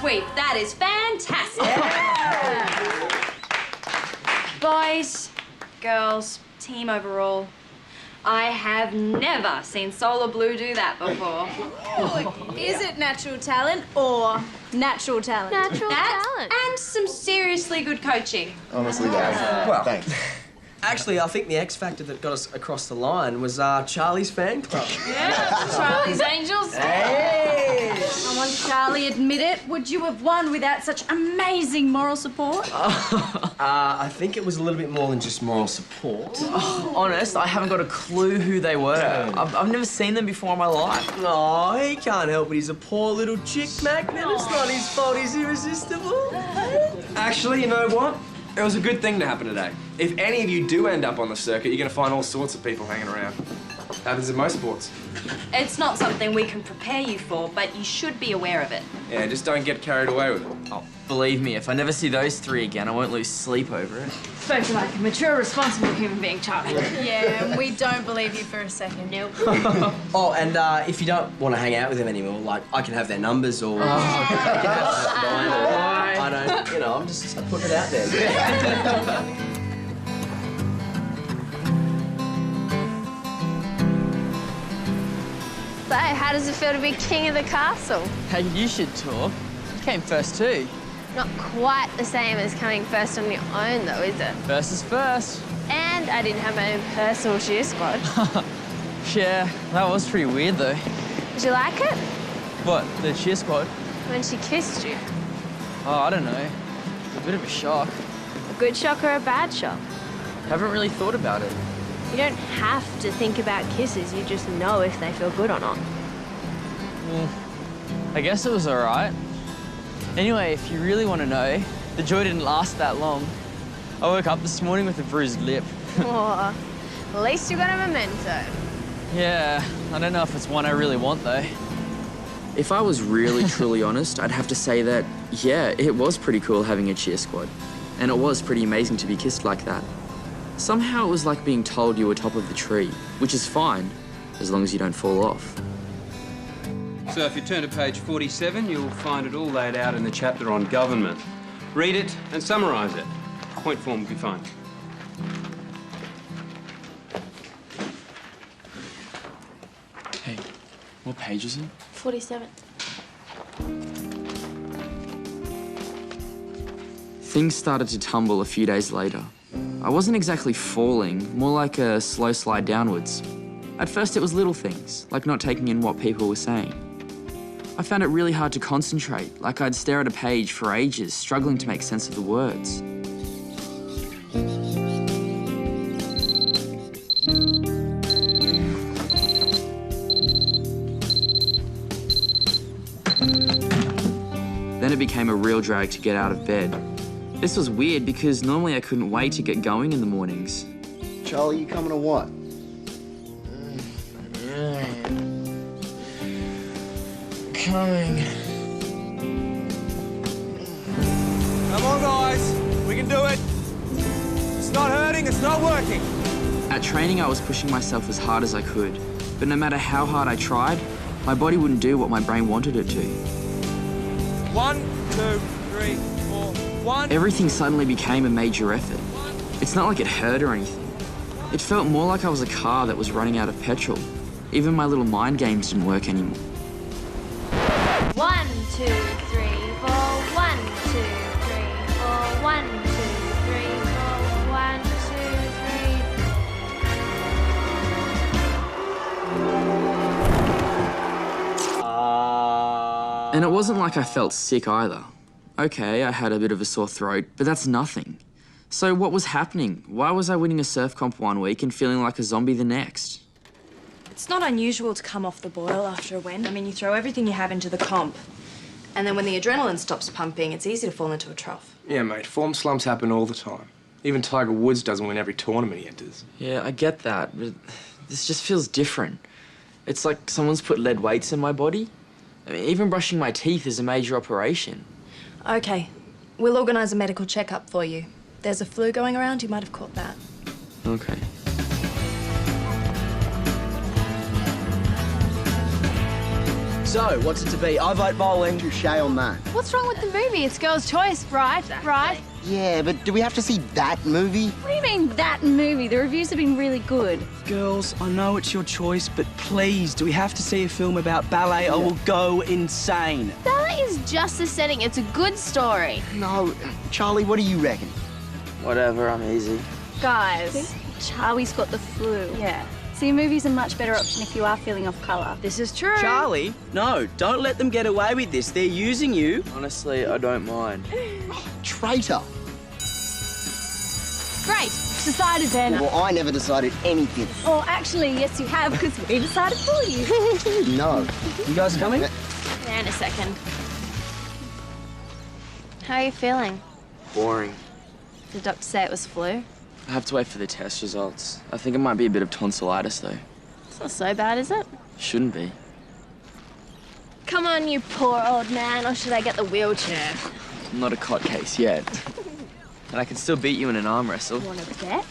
Speaker 3: Sweep. That is fantastic. Boys, girls, team overall, I have never seen Solar Blue do that before.
Speaker 6: Is it natural talent or natural talent?
Speaker 8: Natural
Speaker 3: talent. And some seriously good coaching.
Speaker 16: Honestly, guys.
Speaker 4: Well,
Speaker 16: thanks.
Speaker 4: Actually, I think the X factor that got us across the line was Charlie's fan club.
Speaker 6: Yeah, Charlie's Angels.
Speaker 4: Hey!
Speaker 6: Come on, Charlie, admit it. Would you have won without such amazing moral support?
Speaker 4: I think it was a little bit more than just moral support.
Speaker 10: Honest, I haven't got a clue who they were. I've never seen them before in my life.
Speaker 4: Oh, he can't help it. He's a poor little chick magnet. It's not his fault. He's irresistible.
Speaker 9: Actually, you know what? It was a good thing to happen today. If any of you do end up on the circuit, you're going to find all sorts of people hanging around. Happens in most sports.
Speaker 3: It's not something we can prepare you for, but you should be aware of it.
Speaker 9: Yeah, just don't get carried away with it.
Speaker 10: Oh, believe me, if I never see those three again, I won't lose sleep over it.
Speaker 6: Spoke like a mature, responsible human being, Charlie. Yeah, and we don't believe you for a second. Nope.
Speaker 4: Oh, and if you don't want to hang out with them anymore, like, I can have their numbers or... I don't, you know, I'm just putting it out there.
Speaker 8: So, how does it feel to be king of the castle?
Speaker 10: Hey, you should talk. You came first too.
Speaker 8: Not quite the same as coming first on your own, though, is it?
Speaker 10: First is first.
Speaker 8: And I didn't have my own personal cheer squad.
Speaker 10: Yeah, that was pretty weird, though.
Speaker 8: Did you like it?
Speaker 10: What, the cheer squad?
Speaker 8: When she kissed you?
Speaker 10: Oh, I don't know. A bit of a shock.
Speaker 8: A good shock or a bad shock?
Speaker 10: Haven't really thought about it.
Speaker 8: You don't have to think about kisses, you just know if they feel good or not.
Speaker 10: Well, I guess it was all right. Anyway, if you really want to know, the joy didn't last that long. I woke up this morning with a bruised lip.
Speaker 8: Oh, at least you got a memento.
Speaker 10: Yeah, I don't know if it's one I really want, though.
Speaker 17: If I was really, truly honest, I'd have to say that, yeah, it was pretty cool having a cheer squad. And it was pretty amazing to be kissed like that. Somehow it was like being told you were top of the tree, which is fine, as long as you don't fall off.
Speaker 12: So if you turn to page 47, you'll find it all laid out in the chapter on government. Read it and summarise it. Point form will be fine.
Speaker 17: Hey, what page is it?
Speaker 8: 47.
Speaker 17: Things started to tumble a few days later. I wasn't exactly falling, more like a slow slide downwards. At first it was little things, like not taking in what people were saying. I found it really hard to concentrate, like I'd stare at a page for ages, struggling to make sense of the words. Then it became a real drag to get out of bed. This was weird because normally I couldn't wait to get going in the mornings.
Speaker 16: Charlie, you coming or what?
Speaker 17: Coming.
Speaker 2: Come on, guys. We can do it. It's not hurting, it's not working.
Speaker 17: At training, I was pushing myself as hard as I could, but no matter how hard I tried, my body wouldn't do what my brain wanted it to.
Speaker 2: 1, 2, 3, 4, 1.
Speaker 17: Everything suddenly became a major effort. It's not like it hurt or anything. It felt more like I was a car that was running out of petrol. Even my little mind games didn't work anymore.
Speaker 8: 1, 2, 3, 4. 1, 2, 3, 4. 1, 2, 3, 4. 1, 2, 3.
Speaker 10: And it wasn't like I felt sick either. Okay, I had a bit of a sore throat, but that's nothing. So what was happening? Why was I winning a surf comp one week and feeling like a zombie the next?
Speaker 3: It's not unusual to come off the boil after a win. I mean, you throw everything you have into the comp, and then when the adrenaline stops pumping, it's easy to fall into a trough.
Speaker 9: Yeah, mate, form slumps happen all the time. Even Tiger Woods doesn't win every tournament he enters.
Speaker 10: Yeah, I get that, but this just feels different. It's like someone's put lead weights in my body. I mean, even brushing my teeth is a major operation.
Speaker 3: Okay, we'll organise a medical checkup for you. There's a flu going around, you might have caught that.
Speaker 10: Okay.
Speaker 4: So, what's it to be? I vote bowling.
Speaker 16: Touche on that.
Speaker 6: What's wrong with the movie? It's girls' choice, right? Right?
Speaker 16: Yeah, but do we have to see that movie?
Speaker 6: What do you mean, that movie? The reviews have been really good.
Speaker 4: Girls, I know it's your choice, but please, do we have to see a film about ballet? I will go insane.
Speaker 8: Ballet is just the setting. It's a good story.
Speaker 16: No, Charlie, what do you reckon?
Speaker 10: Whatever, I'm easy.
Speaker 6: Guys, Charlie's got the flu. Yeah. See, a movie's a much better option if you are feeling off colour.
Speaker 3: This is true.
Speaker 4: Charlie, no, don't let them get away with this. They're using you.
Speaker 10: Honestly, I don't mind.
Speaker 16: Traitor.
Speaker 6: Great. Decided then.
Speaker 16: Well, I never decided anything.
Speaker 6: Oh, actually, yes, you have, because we decided for you.
Speaker 16: No.
Speaker 4: You guys coming?
Speaker 8: Yeah, in a second. How are you feeling?
Speaker 10: Boring.
Speaker 8: Did the doctor say it was flu?
Speaker 10: I have to wait for the test results. I think it might be a bit of tonsillitis, though.
Speaker 8: It's not so bad, is it?
Speaker 10: Shouldn't be.
Speaker 8: Come on, you poor old man, or should I get the wheelchair?
Speaker 10: I'm not a cot case yet. And I can still beat you in an arm wrestle.
Speaker 8: Want to bet?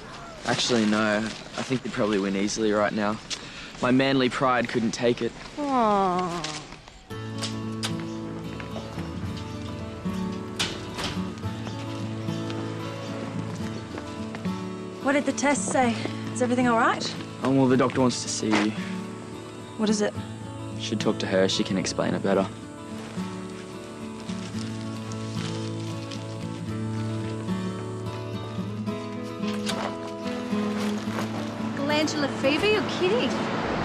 Speaker 10: Actually, no. I think you'd probably win easily right now. My manly pride couldn't take it.
Speaker 8: Aww.
Speaker 3: What did the test say? Is everything all right?
Speaker 10: Oh, well, the doctor wants to see you.
Speaker 3: What is it?
Speaker 10: Should talk to her. She can explain it better.
Speaker 6: Glandular fever? You're kidding.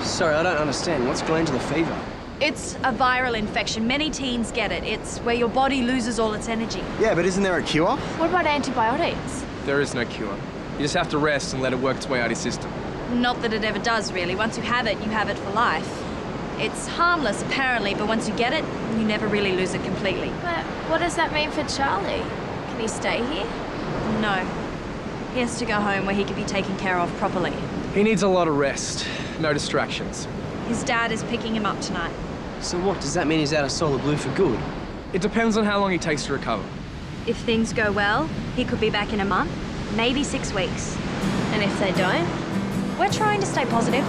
Speaker 4: Sorry, I don't understand. What's glandular fever?
Speaker 3: It's a viral infection. Many teens get it. It's where your body loses all its energy.
Speaker 16: Yeah, but isn't there a cure?
Speaker 8: What about antibiotics?
Speaker 9: There is no cure. You just have to rest and let it work its way out of your system.
Speaker 3: Not that it ever does, really. Once you have it for life. It's harmless, apparently, but once you get it, you never really lose it completely.
Speaker 8: But what does that mean for Charlie? Can he stay here?
Speaker 3: No. He has to go home where he can be taken care of properly.
Speaker 9: He needs a lot of rest. No distractions.
Speaker 3: His dad is picking him up tonight.
Speaker 4: So what, does that mean he's out of Solar Blue for good?
Speaker 9: It depends on how long he takes to recover.
Speaker 3: If things go well, he could be back in a month, maybe 6 weeks.
Speaker 8: And if they don't?
Speaker 3: We're trying to stay positive.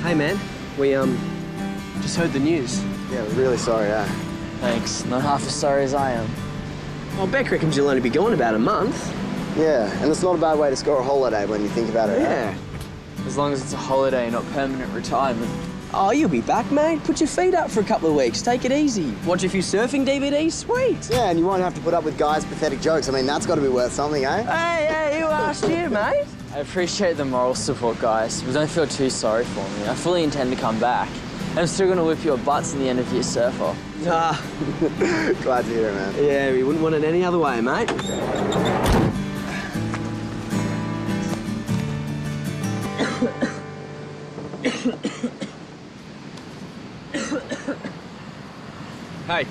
Speaker 4: Hey, man, we, just heard the news.
Speaker 16: Yeah, we're really sorry,
Speaker 10: Thanks. Not half as sorry as I am.
Speaker 4: Well, Beck reckons you'll only be gone about a month.
Speaker 16: Yeah, and it's not a bad way to score a holiday when you think about it.
Speaker 4: Yeah.
Speaker 10: As long as it's a holiday, not permanent retirement.
Speaker 4: Oh, you'll be back, mate. Put your feet up for a couple of weeks. Take it easy. Watch a few surfing DVDs. Sweet.
Speaker 16: Yeah, and you won't have to put up with guys' pathetic jokes. I mean, that's got to be worth something, eh?
Speaker 4: Hey, who asked you, mate?
Speaker 10: I appreciate the moral support, guys, but don't feel too sorry for me. I fully intend to come back. I'm still going to whip your butts in the end of your surf-off.
Speaker 4: Ah.
Speaker 16: Glad to hear it, man.
Speaker 4: Yeah, we wouldn't want it any other way, mate.
Speaker 9: Hey,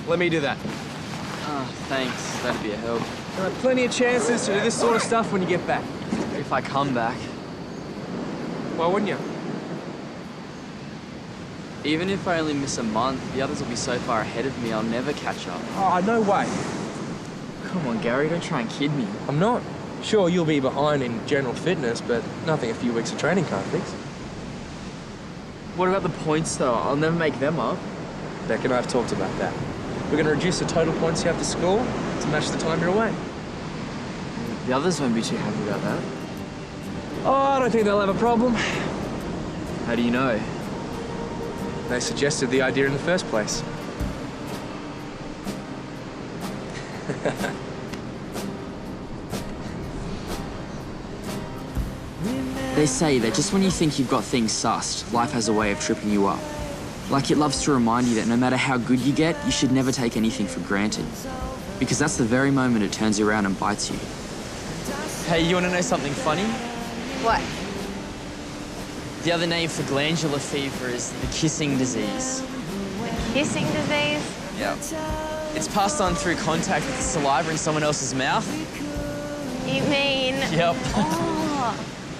Speaker 9: let me do that.
Speaker 10: Oh, thanks. That'd be a help.
Speaker 9: There are plenty of chances to do this sort of stuff when you get back.
Speaker 10: If I come back.
Speaker 9: Why wouldn't you?
Speaker 10: Even if I only miss a month, the others will be so far ahead of me, I'll never catch up.
Speaker 9: Oh, no way.
Speaker 10: Come on, Gary, don't try and kid me.
Speaker 9: I'm not. Sure, you'll be behind in general fitness, but nothing a few weeks of training can't fix.
Speaker 10: What about the points, though? I'll never make them up.
Speaker 9: Beck and I have talked about that. We're going to reduce the total points you have to score to match the time you're away.
Speaker 10: The others won't be too happy about that.
Speaker 9: Oh, I don't think they'll have a problem.
Speaker 10: How do you know?
Speaker 9: They suggested the idea in the first place.
Speaker 10: They say that just when you think you've got things sussed, life has a way of tripping you up. Like it loves to remind you that no matter how good you get, you should never take anything for granted. Because that's the very moment it turns around and bites you.
Speaker 17: Hey, you want to know something funny?
Speaker 6: What?
Speaker 17: The other name for glandular fever is the kissing disease.
Speaker 6: Kissing disease?
Speaker 17: Yeah. It's passed on through contact with the saliva in someone else's mouth.
Speaker 6: You mean?
Speaker 17: Yep.
Speaker 6: Oh,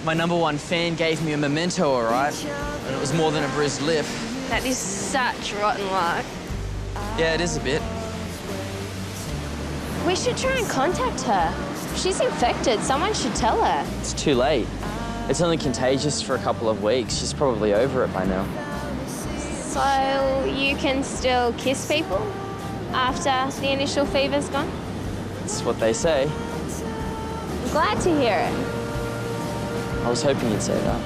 Speaker 17: My #1 fan gave me a memento, all right? And it was more than a bruised lip.
Speaker 6: that is such rotten luck.
Speaker 17: Yeah, it is a bit.
Speaker 6: We should try and contact her. She's infected. Someone should tell her.
Speaker 17: It's too late. It's only contagious for a couple of weeks. She's probably over it by now.
Speaker 6: So you can still kiss people after the initial fever's gone?
Speaker 17: That's what they say.
Speaker 6: I'm glad to hear it.
Speaker 17: I was hoping you'd say that.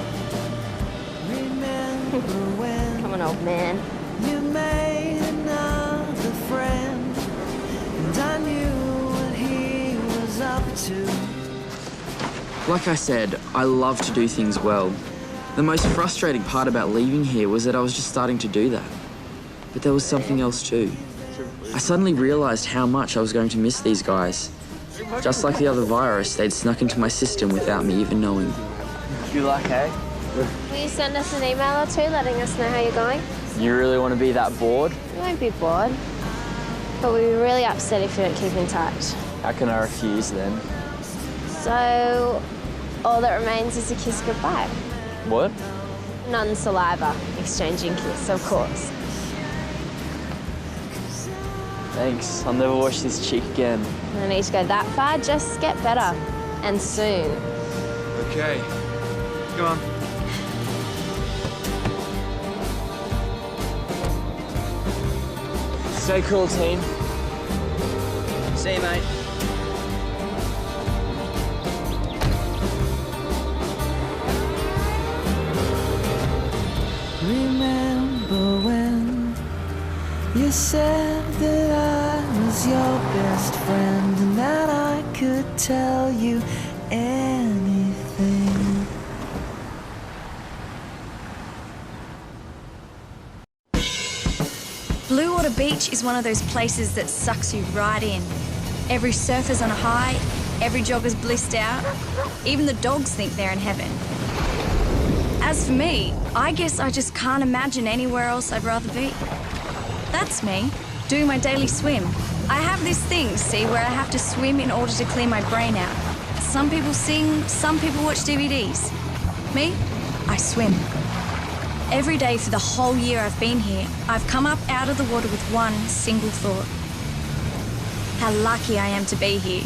Speaker 6: Come on, old man.
Speaker 7: You made another friend, and I knew what he was up to.
Speaker 10: Like I said, I love to do things well. The most frustrating part about leaving here was that I was just starting to do that. But there was something else too. I suddenly realized how much I was going to miss these guys. Just like the other virus, they'd snuck into my system without me even knowing.
Speaker 17: You like, eh?
Speaker 6: Will you send us an email or two letting us know how you're going?
Speaker 17: You really want to be that bored?
Speaker 6: We won't be bored. But we'll be really upset if you don't keep in touch.
Speaker 17: How can I refuse then?
Speaker 6: So, all that remains is a kiss goodbye.
Speaker 17: What?
Speaker 6: Non-saliva exchanging kiss, of course.
Speaker 17: Thanks. I'll never wash this cheek again.
Speaker 6: I don't need to go that far, just get better. And soon.
Speaker 9: Okay. Go on.
Speaker 17: Stay cool, team. See you, mate.
Speaker 7: Remember when you said that I was your best friend and that I could tell you anything?
Speaker 18: Blue Water Beach is one of those places that sucks you right in. Every surfer's on a high, every jogger's blissed out, even the dogs think they're in heaven. As for me, I guess I just can't imagine anywhere else I'd rather be. That's me, doing my daily swim. I have this thing, see, where I have to swim in order to clear my brain out. Some people sing, some people watch DVDs. Me, I swim. Every day for the whole year I've been here, I've come up out of the water with one single thought. How lucky I am to be here.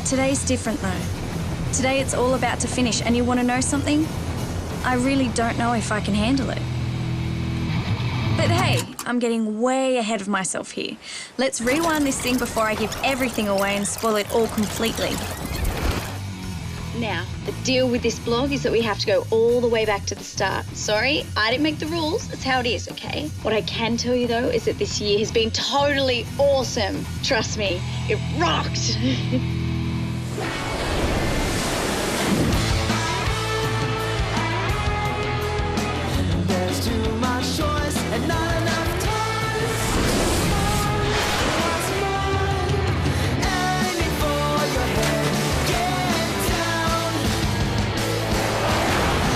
Speaker 18: Today's different though. Today it's all about to finish, and you want to know something? I really don't know if I can handle it. But hey, I'm getting way ahead of myself here. Let's rewind this thing before I give everything away and spoil it all completely.
Speaker 19: Now, the deal with this blog is that we have to go all the way back to the start. Sorry, I didn't make the rules. That's how it is, okay? What I can tell you, though, is that this year has been totally awesome. Trust me, it rocked.
Speaker 7: There's too much choice and not enough time. What's more? Aiming for your head. Get down.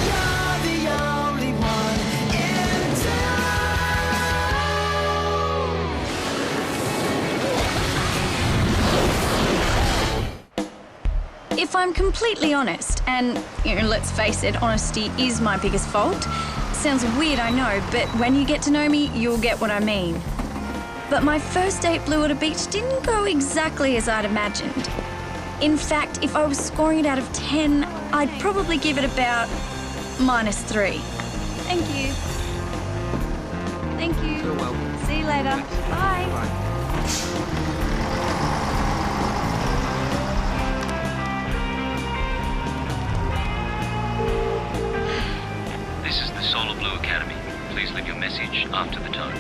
Speaker 7: You're the only one in town.
Speaker 18: If I'm completely honest, and let's face it, honesty is my biggest fault. Sounds weird, I know, but when you get to know me, you'll get what I mean. But my first day at Blue Water Beach didn't go exactly as I'd imagined. In fact, if I was scoring it out of 10, I'd probably give it about -3. Thank you. Thank you.
Speaker 9: You're welcome.
Speaker 18: See you later. Bye.
Speaker 20: This is the Solar Blue Academy. Please leave your message after the tone.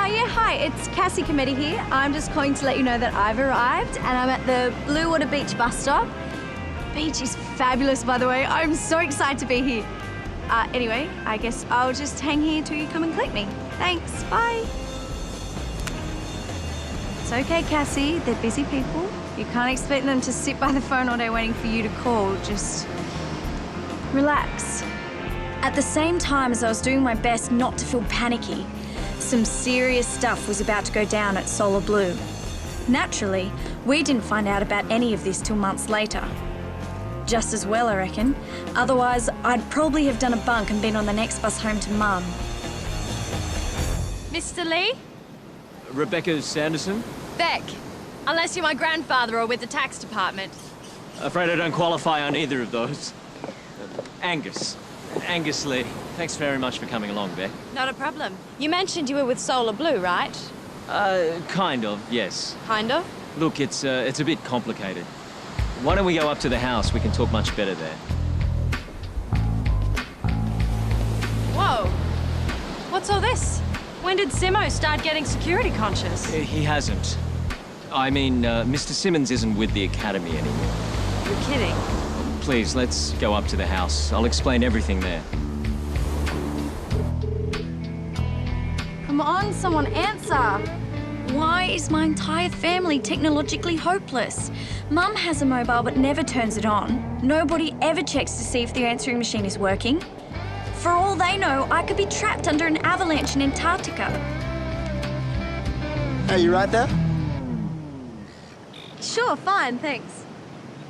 Speaker 21: Yeah, hi, it's Cassie Committee here. I'm just calling to let you know that I've arrived and I'm at the Blue Water Beach bus stop.
Speaker 18: beach is fabulous, by the way. I'm so excited to be here. Anyway, I guess I'll just hang here till you come and collect me. Thanks, bye. It's okay, Cassie. They're busy people. You can't expect them to sit by the phone all day waiting for you to call. Just relax. At the same time as I was doing my best not to feel panicky, some serious stuff was about to go down at Solar Blue. Naturally, we didn't find out about any of this till months later. Just as well, I reckon. Otherwise, I'd probably have done a bunk and been on the next bus home to Mum.
Speaker 5: Mr. Lee?
Speaker 1: Rebecca Sanderson?
Speaker 5: Beck. Unless you're my grandfather or with the tax department.
Speaker 1: Afraid I don't qualify on either of those. Angus. Angus Lee. Thanks very much for coming along, Beck.
Speaker 5: Not a problem. You mentioned you were with Solar Blue, right?
Speaker 1: Kind of, yes.
Speaker 5: Kind of?
Speaker 1: Look, it's a bit complicated. Why don't we go up to the house? We can talk much better there.
Speaker 5: Whoa. What's all this? When did Simo start getting security conscious?
Speaker 1: He hasn't. I mean, Mr. Simmons isn't with the Academy anymore.
Speaker 5: You're kidding.
Speaker 1: Please, let's go up to the house. I'll explain everything there.
Speaker 18: Come on, someone answer. Why is my entire family technologically hopeless? Mum has a mobile but never turns it on. Nobody ever checks to see if the answering machine is working. For all they know, I could be trapped under an avalanche in Antarctica.
Speaker 16: Hey, you right there?
Speaker 18: Sure, fine, thanks.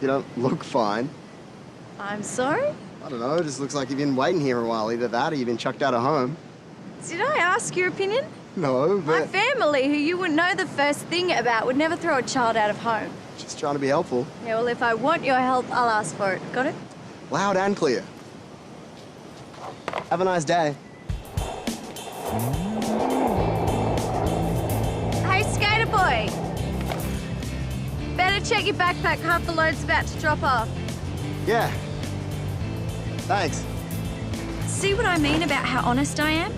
Speaker 16: You don't look fine.
Speaker 18: I'm sorry?
Speaker 16: I don't know, it just looks like you've been waiting here a while. Either that or you've been chucked out of home.
Speaker 18: Did I ask your opinion?
Speaker 16: No,
Speaker 18: My
Speaker 16: but
Speaker 18: family, who you wouldn't know the first thing about, would never throw a child out of home.
Speaker 16: just trying to be helpful.
Speaker 18: Yeah, well, if I want your help, I'll ask for it. Got it?
Speaker 16: Loud and clear. Have a nice day.
Speaker 18: Hey, skater boy! Better check your backpack. Half the load's about to drop off.
Speaker 16: Yeah. Thanks.
Speaker 18: See what I mean about how honest I am?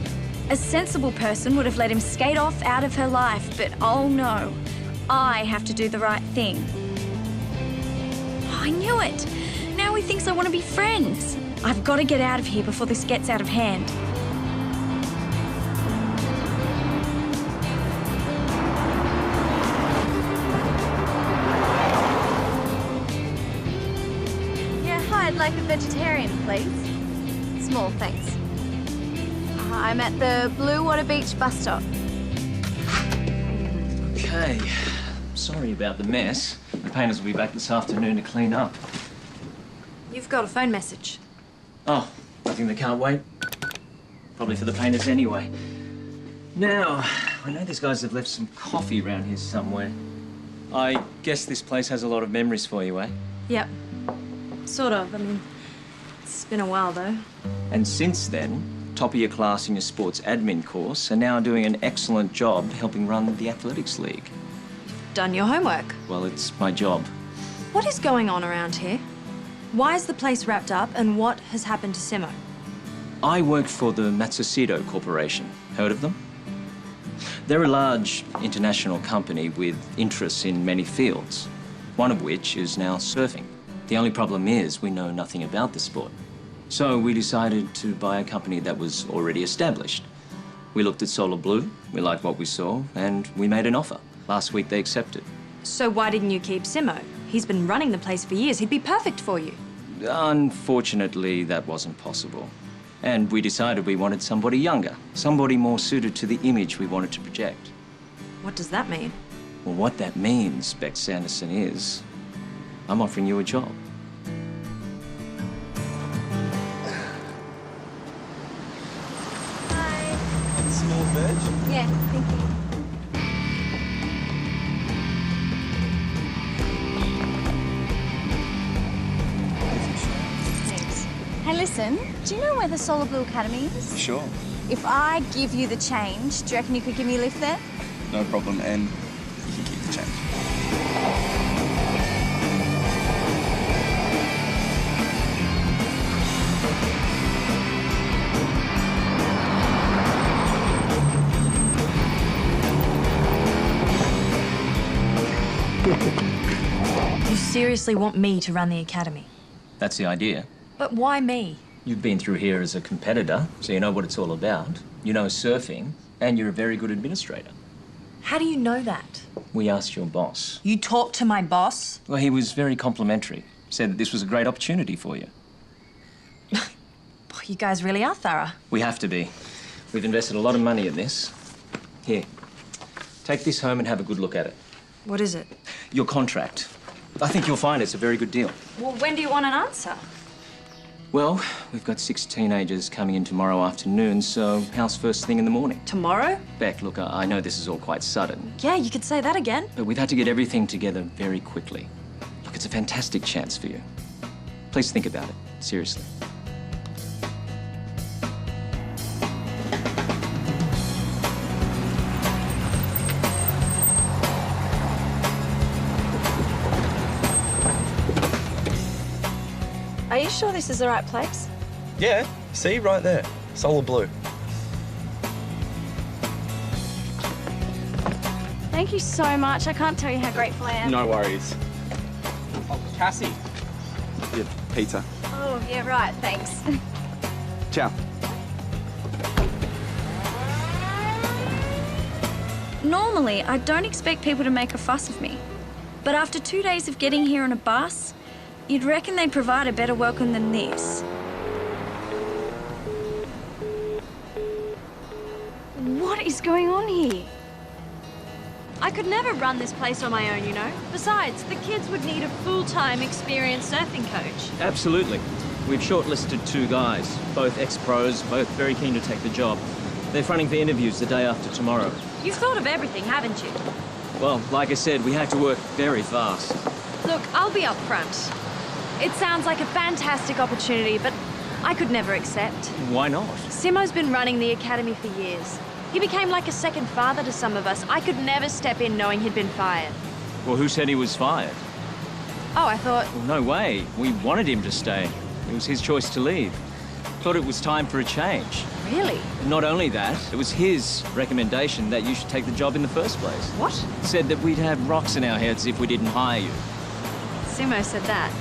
Speaker 18: A sensible person would have let him skate off out of her life, but oh no. I have to do the right thing. Oh, I knew it. Now he thinks I want to be friends. I've got to get out of here before this gets out of hand. Yeah, hi, I'd like a vegetarian, please. Small, thanks. I'm at the Blue Water Beach bus stop.
Speaker 1: Okay. Sorry about the mess. The painters will be back this afternoon to clean up.
Speaker 3: You've got a phone message.
Speaker 1: Oh, nothing that can't wait. Probably for the painters anyway. Now, I know these guys have left some coffee around here somewhere. I guess this place has a lot of memories for you, eh?
Speaker 3: Yep. Sort of. I mean, it's been a while, though.
Speaker 1: And since then, top of your class in your sports admin course, and now doing an excellent job helping run the athletics league.
Speaker 3: Done your homework.
Speaker 1: Well, it's my job.
Speaker 3: What is going on around here? Why is the place wrapped up, and what has happened to Simo?
Speaker 1: I work for the Matsushita Corporation. Heard of them? They're a large international company with interests in many fields, one of which is now surfing. The only problem is we know nothing about the sport. So we decided to buy a company that was already established. We looked at Solar Blue, we liked what we saw, and we made an offer. Last week they accepted.
Speaker 3: So why didn't you keep Simo? He's been running the place for years. He'd be perfect for you.
Speaker 1: Unfortunately, that wasn't possible. And we decided we wanted somebody younger, somebody more suited to the image we wanted to project.
Speaker 3: What does that mean?
Speaker 1: Well, what that means, Beck Sanderson, is I'm offering you a job.
Speaker 16: Small veg?
Speaker 18: Yeah, thank you. Thanks. Hey, listen, do you know where the Solar Blue Academy is?
Speaker 4: Sure.
Speaker 18: If I give you the change, do you reckon you could give me a lift there?
Speaker 4: No problem, and you can keep the change.
Speaker 3: You seriously want me to run the academy?
Speaker 1: That's the idea.
Speaker 18: But why me?
Speaker 1: You've been through here as a competitor, so you know what it's all about. You know surfing, and you're a very good administrator.
Speaker 18: How do you know that?
Speaker 1: We asked your boss.
Speaker 18: You talked to my boss?
Speaker 1: Well, he was very complimentary. Said that this was a great opportunity for you.
Speaker 18: You guys really are thorough.
Speaker 1: We have to be. We've invested a lot of money in this. Here, take this home and have a good look at it.
Speaker 18: What is it?
Speaker 1: Your contract. I think you'll find it's a very good deal.
Speaker 18: Well, when do you want an answer?
Speaker 1: Well, we've got 6 teenagers coming in tomorrow afternoon, so how's first thing in the morning?
Speaker 18: Tomorrow?
Speaker 1: Beck, look, I know this is all quite sudden,
Speaker 18: Yeah, you could say that again.
Speaker 1: but we've had to get everything together very quickly. Look, it's a fantastic chance for you. Please think about it, seriously.
Speaker 18: Are you sure this is the right place?
Speaker 9: Yeah, see, right there. Solar blue.
Speaker 6: Thank you so much. I can't tell you how grateful I am.
Speaker 4: No worries. Oh, Cassie. Yeah, Peter.
Speaker 6: Oh, yeah, right. Thanks.
Speaker 4: Ciao.
Speaker 18: Normally, I don't expect people to make a fuss of me. But after 2 days of getting here on a bus, you'd reckon they'd provide a better welcome than this.
Speaker 6: What is going on here?
Speaker 5: I could never run this place on my own, you know. Besides, the kids would need a full-time experienced surfing coach.
Speaker 1: Absolutely. We've shortlisted 2 guys, both ex-pros, both very keen to take the job. They're fronting for interviews the day after tomorrow.
Speaker 5: You've thought of everything, haven't you?
Speaker 1: Well, like I said, we have to work very fast.
Speaker 5: Look, I'll be upfront. It sounds like a fantastic opportunity, but I could never accept.
Speaker 1: Why not?
Speaker 5: Simo's been running the academy for years. He became like a second father to some of us. I could never step in knowing he'd been fired.
Speaker 1: Well, who said he was fired?
Speaker 5: Oh, I thought...
Speaker 1: Well, no way. We wanted him to stay. It was his choice to leave. Thought it was time for a change.
Speaker 5: Really?
Speaker 1: Not only that, it was his recommendation that you should take the job in the first place.
Speaker 5: What?
Speaker 1: Said that we'd have rocks in our heads if we didn't hire you.
Speaker 5: Simo said that.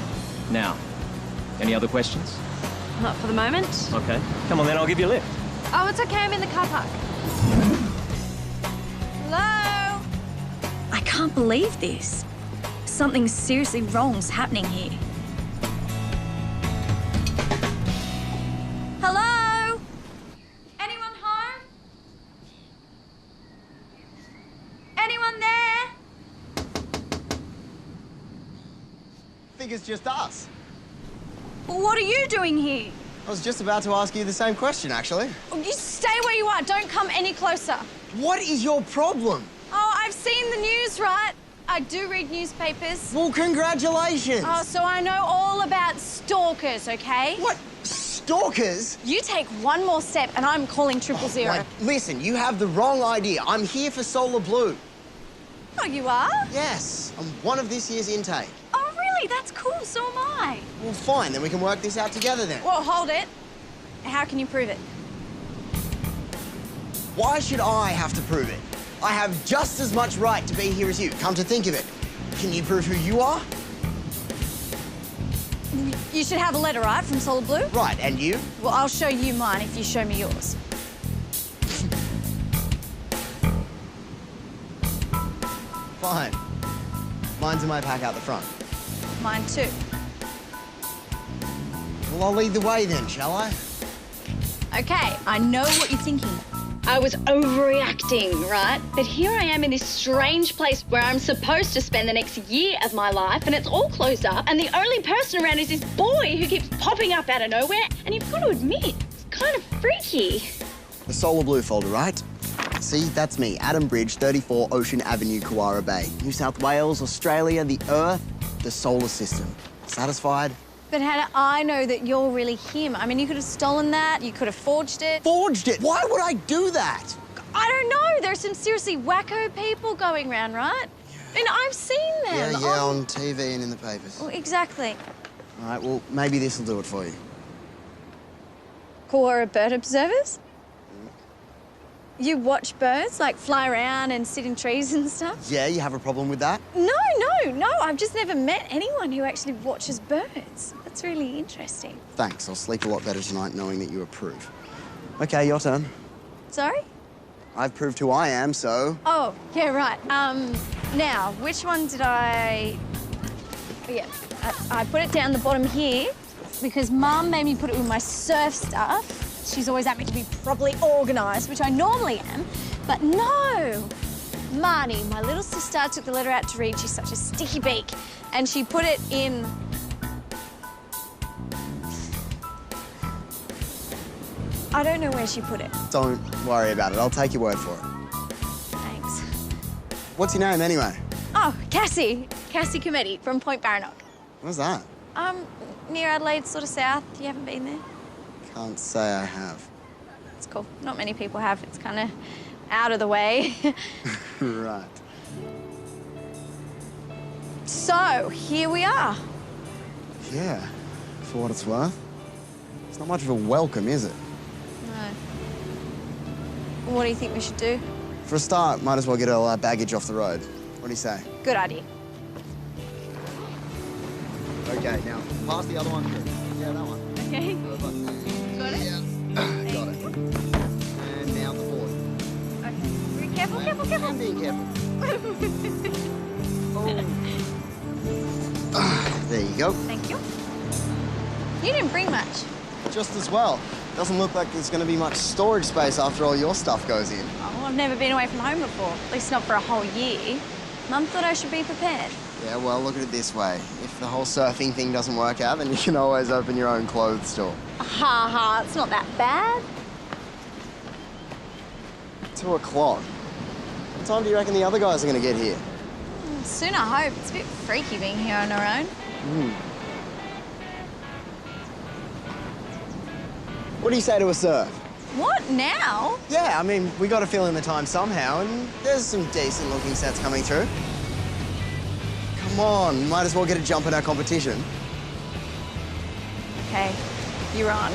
Speaker 1: Now, any other questions?
Speaker 5: Not for the moment.
Speaker 1: Okay. Come on then, I'll give you a lift.
Speaker 5: Oh, it's okay, I'm in the car park.
Speaker 18: Hello? I can't believe this. Something seriously wrong's happening here. Hello? Anyone home? Anyone there?
Speaker 16: I think it's just us.
Speaker 18: What are you doing here?
Speaker 16: I was just about to ask you the same question, actually.
Speaker 18: You stay where you are. Don't come any closer.
Speaker 16: What is your problem?
Speaker 18: Oh, I've seen the news, right? I do read newspapers.
Speaker 16: Well, congratulations.
Speaker 18: Oh, so I know all about stalkers, okay?
Speaker 16: What? Stalkers?
Speaker 18: You take one more step and I'm calling 000.
Speaker 16: Wait, listen, you have the wrong idea. I'm here for Solar Blue.
Speaker 18: Oh, you are?
Speaker 16: Yes, I'm one of this year's intake.
Speaker 18: Oh, really? That's cool. So am I.
Speaker 16: Well, fine, then we can work this out together then.
Speaker 18: Well, hold it. How can you prove it?
Speaker 16: Why should I have to prove it? I have just as much right to be here as you, come to think of it. Can you prove who you are?
Speaker 18: You should have a letter, right, from Solar Blue?
Speaker 16: Right, and you?
Speaker 18: Well, I'll show you mine if you show me yours.
Speaker 16: Fine. Mine's in my pack out the front.
Speaker 18: Mine too.
Speaker 16: Well, I'll lead the way then, shall I?
Speaker 18: Okay, I know what you're thinking.
Speaker 19: I was overreacting, right? But here I am in this strange place where I'm supposed to spend the next year of my life and it's all closed up and the only person around is this boy who keeps popping up out of nowhere and you've got to admit, it's kind of freaky.
Speaker 16: The Solar Blue folder, right? See, that's me, Adam Bridge, 34 Ocean Avenue, Kowara Bay. New South Wales, Australia, the Earth, the solar system. Satisfied?
Speaker 18: But how do I know that you're really him? I mean, you could have stolen that, you could have forged it.
Speaker 16: Forged it? Why would I do that?
Speaker 18: I don't know. There's some seriously wacko people going around, right? And I've seen them.
Speaker 16: Yeah, on TV and in the papers.
Speaker 18: Well, exactly.
Speaker 16: All right, well, maybe this will do it for you.
Speaker 18: Kowara bird observers? You watch birds, like fly around and sit in trees and stuff?
Speaker 16: Yeah, you have a problem with that?
Speaker 18: No. I've just never met anyone who actually watches birds. That's really interesting.
Speaker 16: Thanks. I'll sleep a lot better tonight knowing that you approve. Okay, your turn.
Speaker 18: Sorry?
Speaker 16: I've proved who I am, so...
Speaker 18: Oh, yeah, right. Now, which one did I... Oh, yeah, I put it down the bottom here because Mum made me put it with my surf stuff. She's always at me to be properly organised, which I normally am, but no! Marnie, my little sister, took the letter out to read. She's such a sticky beak. And she put it in... I don't know where she put it.
Speaker 16: Don't worry about it. I'll take your word for it.
Speaker 18: Thanks.
Speaker 16: What's your name, anyway?
Speaker 18: Oh, Cassie. Cassie Committee from Point Baranock.
Speaker 16: What's that?
Speaker 18: Near Adelaide, sort of south. You haven't been there?
Speaker 16: Can't say I have.
Speaker 18: It's cool. Not many people have. It's kind of out of the way.
Speaker 16: Right.
Speaker 18: So, here we are.
Speaker 16: Yeah, for what it's worth. It's not much of a welcome, is it?
Speaker 18: No. What do you think we should do?
Speaker 16: For a start, might as well get all our baggage off the road. What do you say?
Speaker 18: Good idea.
Speaker 16: Okay, now, pass the other one through. Yeah, that one.
Speaker 18: Okay.
Speaker 16: Got it? Yeah. Got it. And now the board.
Speaker 18: Okay. Be careful, careful, careful.
Speaker 16: I'm being careful. There you go.
Speaker 18: Thank you. You didn't bring much.
Speaker 16: Just as well. Doesn't look like there's going to be much storage space after all your stuff goes in.
Speaker 18: Oh, well, I've never been away from home before. At least not for a whole year. Mum thought I should be prepared.
Speaker 16: Yeah, well, look at it this way. If the whole surfing thing doesn't work out, then you can always open your own clothes store.
Speaker 18: Ha ha, it's not that bad.
Speaker 16: 2 o'clock. What time do you reckon the other guys are going to get here?
Speaker 18: Soon, I hope. It's a bit freaky being here on our own.
Speaker 16: What do you say to a surf?
Speaker 18: What, now?
Speaker 16: Yeah, I mean, we got to fill in the time somehow, and there's some decent-looking sets coming through. Come on, might as well get a jump at our competition.
Speaker 18: Okay, you're on.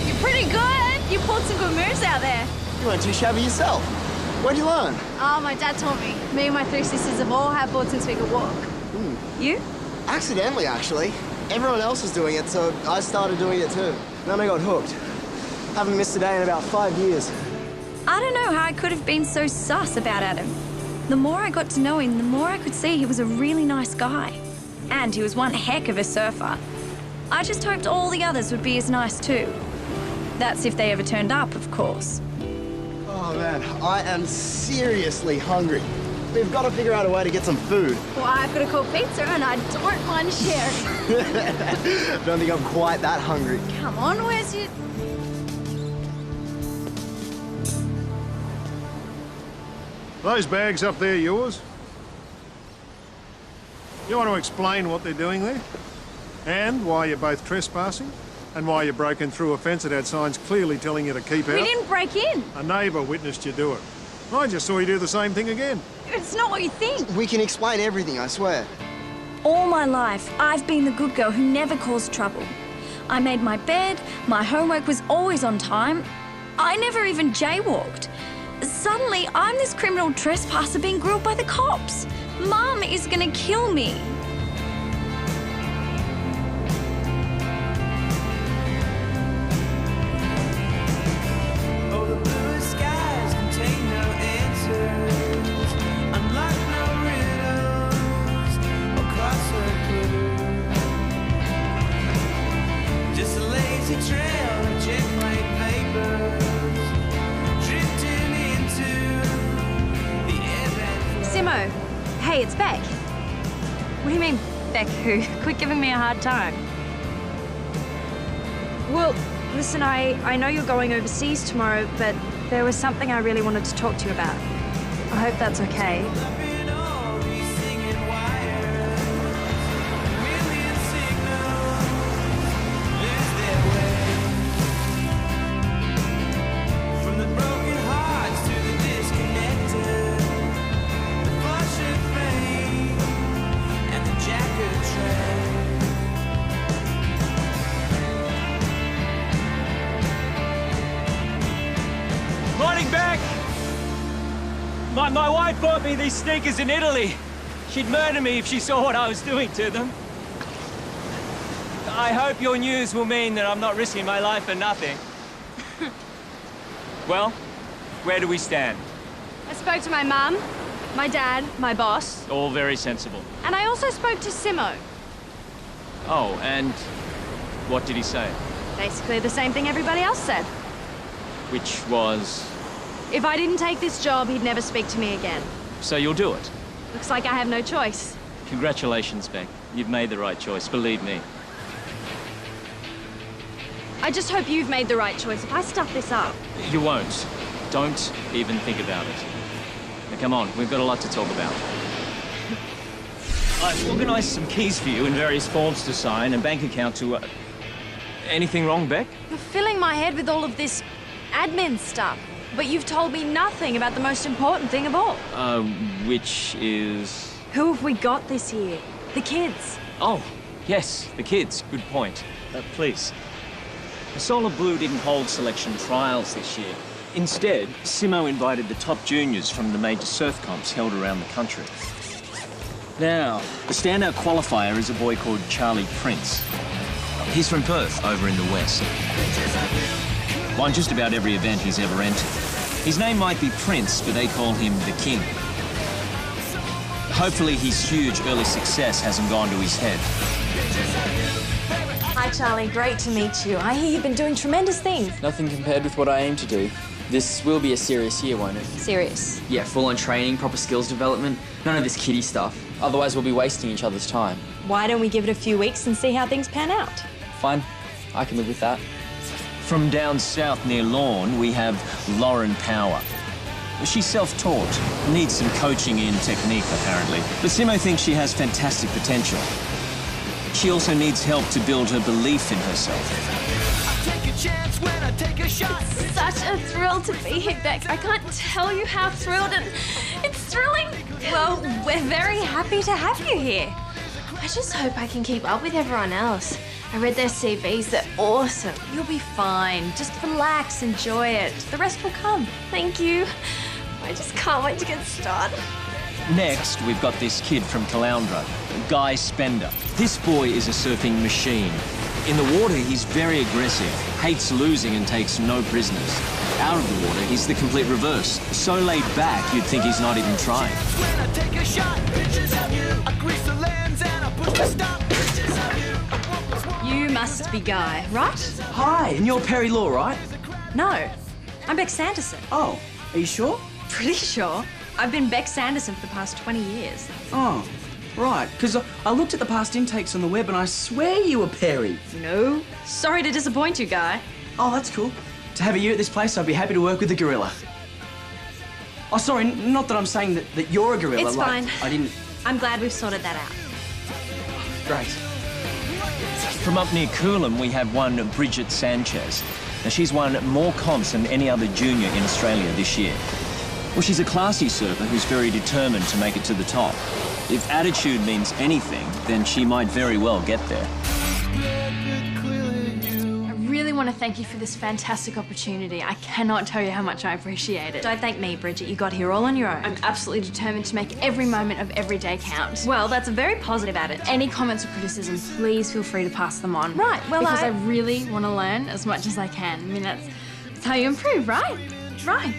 Speaker 18: You're pretty good. You pulled some good moves out there.
Speaker 16: You weren't too shabby yourself. Where'd you learn?
Speaker 18: Oh, my dad taught me. Me and my 3 sisters have all had boards since we could walk. You?
Speaker 16: Accidentally, actually. Everyone else was doing it, so I started doing it too. Then I got hooked. Haven't missed a day in about 5 years.
Speaker 18: I don't know how I could have been so sus about Adam. The more I got to know him, the more I could see he was a really nice guy. And he was one heck of a surfer. I just hoped all the others would be as nice too. That's if they ever turned up, of course.
Speaker 16: Oh man, I am seriously hungry. We've got to figure out a way to get some food.
Speaker 18: Well, I've got a cold pizza and I don't mind sharing.
Speaker 16: Don't think I'm quite that hungry.
Speaker 18: Come on, where's your...
Speaker 11: Those bags up there yours? You want to explain what they're doing there? And why you're both trespassing? And why you broke in through a fence that had signs clearly telling you to keep out?
Speaker 18: We didn't break in.
Speaker 11: A neighbour witnessed you do it. I just saw you do the same thing again.
Speaker 18: It's not what you think.
Speaker 16: We can explain everything, I swear.
Speaker 18: All my life, I've been the good girl who never caused trouble. I made my bed, my homework was always on time. I never even jaywalked. Suddenly, I'm this criminal trespasser being grilled by the cops. Mum is gonna kill me.
Speaker 5: Simo, hey, it's Beck. What do you mean, Beck who? Quit giving me a hard time. Well, listen, I know you're going overseas tomorrow, but there was something I really wanted to talk to you about. I hope that's okay.
Speaker 2: My wife bought me these sneakers in Italy. She'd murder me if she saw what I was doing to them. I hope your news will mean that I'm not risking my life for nothing. Well, where do we stand?
Speaker 5: I spoke to my mum, my dad, my boss.
Speaker 1: All very sensible.
Speaker 5: And I also spoke to Simo.
Speaker 1: Oh, and what did he say?
Speaker 5: Basically the same thing everybody else said.
Speaker 1: Which was...
Speaker 5: If I didn't take this job, he'd never speak to me again.
Speaker 1: So you'll do it?
Speaker 5: Looks like I have no choice.
Speaker 1: Congratulations, Beck. You've made the right choice, believe me.
Speaker 5: I just hope you've made the right choice. If I stuff this up...
Speaker 1: You won't. Don't even think about it. Now, come on, we've got a lot to talk about. I've organised some keys for you in various forms to sign and bank account to... Anything wrong, Beck?
Speaker 5: You're filling my head with all of this admin stuff. But you've told me nothing about the most important thing of all.
Speaker 1: Which is...
Speaker 5: Who have we got this year? The kids.
Speaker 1: Oh, yes, the kids. Good point. Please. The Solar Blue didn't hold selection trials this year. Instead, Simo invited the top juniors from the major surf comps held around the country. Now, the standout qualifier is a boy called Charlie Prince. He's from Perth, over in the west. Won just about every event he's ever entered. His name might be Prince, but they call him the King. Hopefully his huge early success hasn't gone to his head.
Speaker 3: Hi, Charlie. Great to meet you. I hear you've been doing tremendous things.
Speaker 10: Nothing compared with what I aim to do. This will be a serious year, won't it?
Speaker 3: Serious?
Speaker 10: Yeah, full-on training, proper skills development. None of this kiddie stuff. Otherwise, we'll be wasting each other's time.
Speaker 3: Why don't we give it a few weeks and see how things pan out?
Speaker 10: Fine. I can live with that.
Speaker 1: From down south near Lorne, we have Lauren Power. She's self-taught, needs some coaching in technique, apparently. But Simo thinks she has fantastic potential. She also needs help to build her belief in herself.
Speaker 6: It's such a thrill to be here, Beck. I can't tell you how thrilled, and it's thrilling.
Speaker 5: Well, we're very happy to have you here.
Speaker 8: I just hope I can keep up with everyone else. I read their CVs, they're awesome.
Speaker 5: You'll be fine. Just relax, enjoy it. The rest will come.
Speaker 8: Thank you. I just can't wait to get started.
Speaker 1: Next, we've got this kid from Caloundra, Guy Spender. This boy is a surfing machine. In the water, he's very aggressive, hates losing and takes no prisoners. Out of the water, he's the complete reverse. So laid back, you'd think he's not even trying.
Speaker 5: You must be Guy, right?
Speaker 4: Hi, and you're Perry Law, right?
Speaker 5: No, I'm Beck Sanderson.
Speaker 4: Oh, are you sure?
Speaker 5: Pretty sure. I've been Beck Sanderson for the past 20 years.
Speaker 4: Oh, right, because I looked at the past intakes on the web and I swear you were Perry.
Speaker 5: No. Sorry to disappoint you, Guy.
Speaker 4: Oh, that's cool. To have a year at this place, I'd be happy to work with the gorilla. Oh, sorry, not that I'm saying that you're a gorilla.
Speaker 5: It's fine.
Speaker 4: I didn't...
Speaker 5: I'm glad we've sorted that out.
Speaker 4: Great.
Speaker 1: From up near Coolum, we have one Bridget Sanchez. Now, she's won more comps than any other junior in Australia this year. Well, she's a classy surfer who's very determined to make it to the top. If attitude means anything, then she might very well get there.
Speaker 6: I really want to thank you for this fantastic opportunity. I cannot tell you how much I appreciate it.
Speaker 5: Don't thank me, Bridget. You got here all on your own.
Speaker 6: I'm absolutely determined to make every moment of every day count.
Speaker 5: Well, that's a very positive attitude.
Speaker 6: Any comments or criticism, please feel free to pass them on.
Speaker 5: Right, well,
Speaker 6: because I really want to learn as much as I can. I mean, that's how you improve, right?
Speaker 5: Right.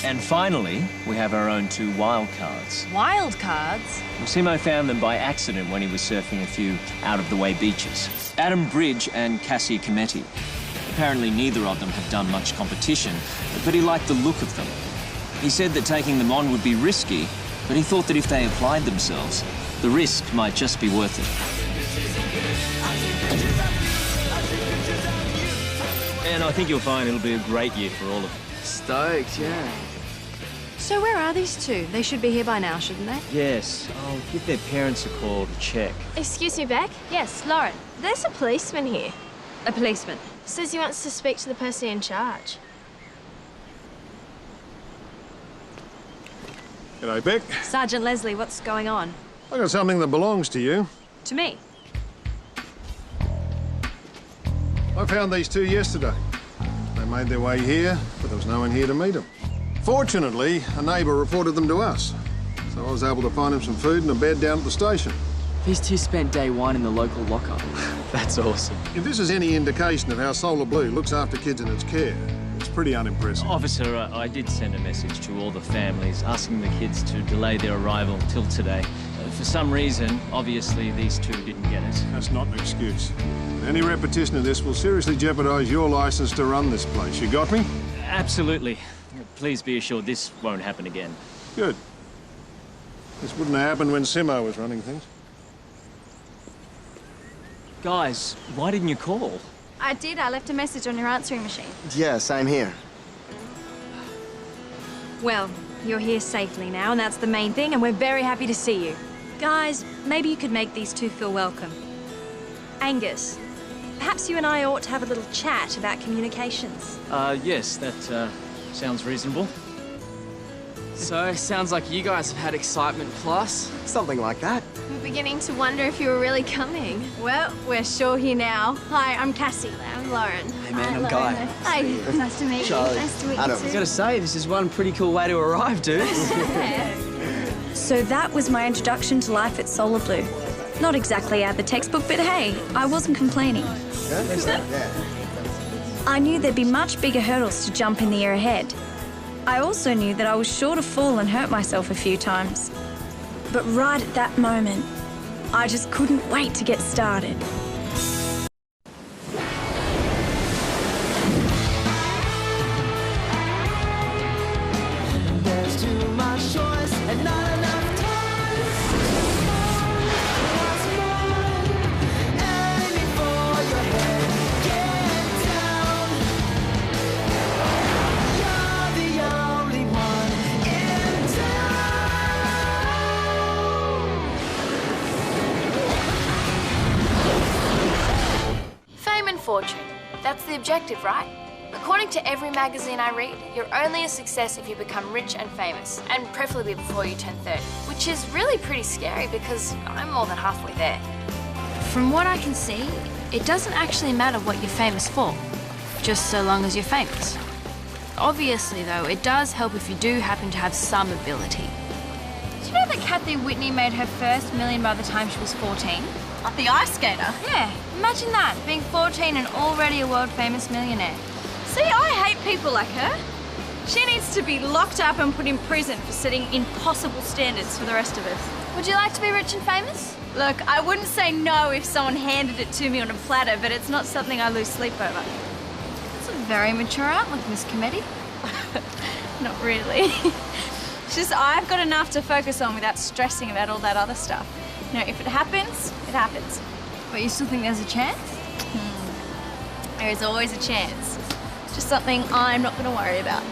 Speaker 1: And finally, we have our own two wild cards.
Speaker 5: Wild cards?
Speaker 1: Well, Simo found them by accident when he was surfing a few out-of-the-way beaches. Adam Bridge and Cassie Cometti. Apparently neither of them have done much competition, but he liked the look of them. He said that taking them on would be risky, but he thought that if they applied themselves, the risk might just be worth it. And I think you'll find it'll be a great year for all of them.
Speaker 10: Stoked, yeah.
Speaker 5: So where are these two? They should be here by now, shouldn't they?
Speaker 1: Yes, I'll give their parents a call to check.
Speaker 8: Excuse me, Beck? Yes, Lauren. There's a policeman here.
Speaker 5: A policeman?
Speaker 8: Says he wants to speak to the person in charge.
Speaker 11: G'day, Beck.
Speaker 5: Sergeant Leslie, what's going on?
Speaker 11: I got something that belongs to you.
Speaker 5: To me?
Speaker 11: I found these two yesterday. They made their way here, but there was no one here to meet them. Fortunately, a neighbour reported them to us, so I was able to find him some food and a bed down at the station.
Speaker 10: These two spent day one in the local lockup.
Speaker 9: That's awesome.
Speaker 11: If this is any indication of how Solar Blue looks after kids in its care, it's pretty unimpressive.
Speaker 1: Officer, I did send a message to all the families asking the kids to delay their arrival till today. For some reason, obviously, these two didn't get it.
Speaker 11: That's not an excuse. Any repetition of this will seriously jeopardise your licence to run this place. You got me?
Speaker 1: Absolutely. Please be assured this won't happen again.
Speaker 11: Good. This wouldn't have happened when Simo was running things.
Speaker 1: Guys, why didn't you call?
Speaker 21: I did. I left a message on your answering machine.
Speaker 16: Yeah, same here.
Speaker 5: Well, you're here safely now, and that's the main thing, and we're very happy to see you. Guys, maybe you could make these two feel welcome. Angus, perhaps you and I ought to have a little chat about communications.
Speaker 1: Yes, that sounds reasonable.
Speaker 10: So, sounds like you guys have had excitement plus.
Speaker 16: Something like that.
Speaker 8: I'm beginning to wonder if you were really coming.
Speaker 21: Well, we're sure here now. Hi, I'm Cassie.
Speaker 8: I'm Lauren.
Speaker 16: Hey man, I'm Guy.
Speaker 21: Hi, nice to meet you.
Speaker 16: Charlie.
Speaker 21: Nice to meet
Speaker 16: Adam.
Speaker 21: you too.
Speaker 4: Gotta say, this is one pretty cool way to arrive, dude.
Speaker 18: So that was my introduction to life at Solar Blue. Not exactly out of the textbook, but hey, I wasn't complaining. I knew there'd be much bigger hurdles to jump in the year ahead. I also knew that I was sure to fall and hurt myself a few times. But right at that moment, I just couldn't wait to get started.
Speaker 7: There's too much choice and not enough time. What's more? Aiming for your head. Get down. You're the only one in town.
Speaker 8: Fame and fortune. That's the objective, right? According to every magazine I read, you're only a success if you become rich and famous, and preferably before you turn 30, which is really pretty scary because I'm more than halfway there.
Speaker 5: From what I can see, it doesn't actually matter what you're famous for, just so long as you're famous. Obviously, though, it does help if you do happen to have some ability.
Speaker 6: Do you know that Kathy Whitney made her first million by the time she was 14?
Speaker 21: Like the ice skater.
Speaker 6: Yeah, imagine that, being 14 and already a world-famous millionaire. See, I hate people like her. She needs to be locked up and put in prison for setting impossible standards for the rest of us.
Speaker 5: Would you like to be rich and famous?
Speaker 6: Look, I wouldn't say no if someone handed it to me on a platter, but it's not something I lose sleep over.
Speaker 5: That's a very mature outlook, Miss Committee.
Speaker 6: Not really. It's just I've got enough to focus on without stressing about all that other stuff. You know, if it happens, it happens.
Speaker 5: But you still think there's a chance?
Speaker 6: There is always a chance. Just something I'm not going to worry about.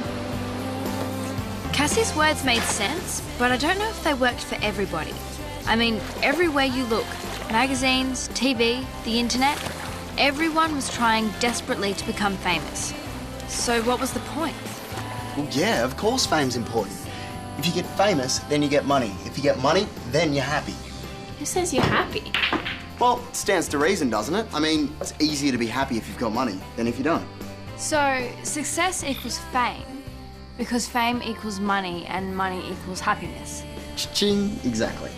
Speaker 5: Cassie's words made sense, but I don't know if they worked for everybody. I mean, everywhere you look, magazines, TV, the internet, everyone was trying desperately to become famous. So what was the point?
Speaker 16: Well, yeah, of course fame's important. If you get famous, then you get money. If you get money, then you're happy.
Speaker 8: Who says you're happy?
Speaker 16: Well, it stands to reason, doesn't it? I mean, it's easier to be happy if you've got money than if you don't.
Speaker 5: So, success equals fame, because fame equals money, and money equals happiness.
Speaker 16: Ching, exactly.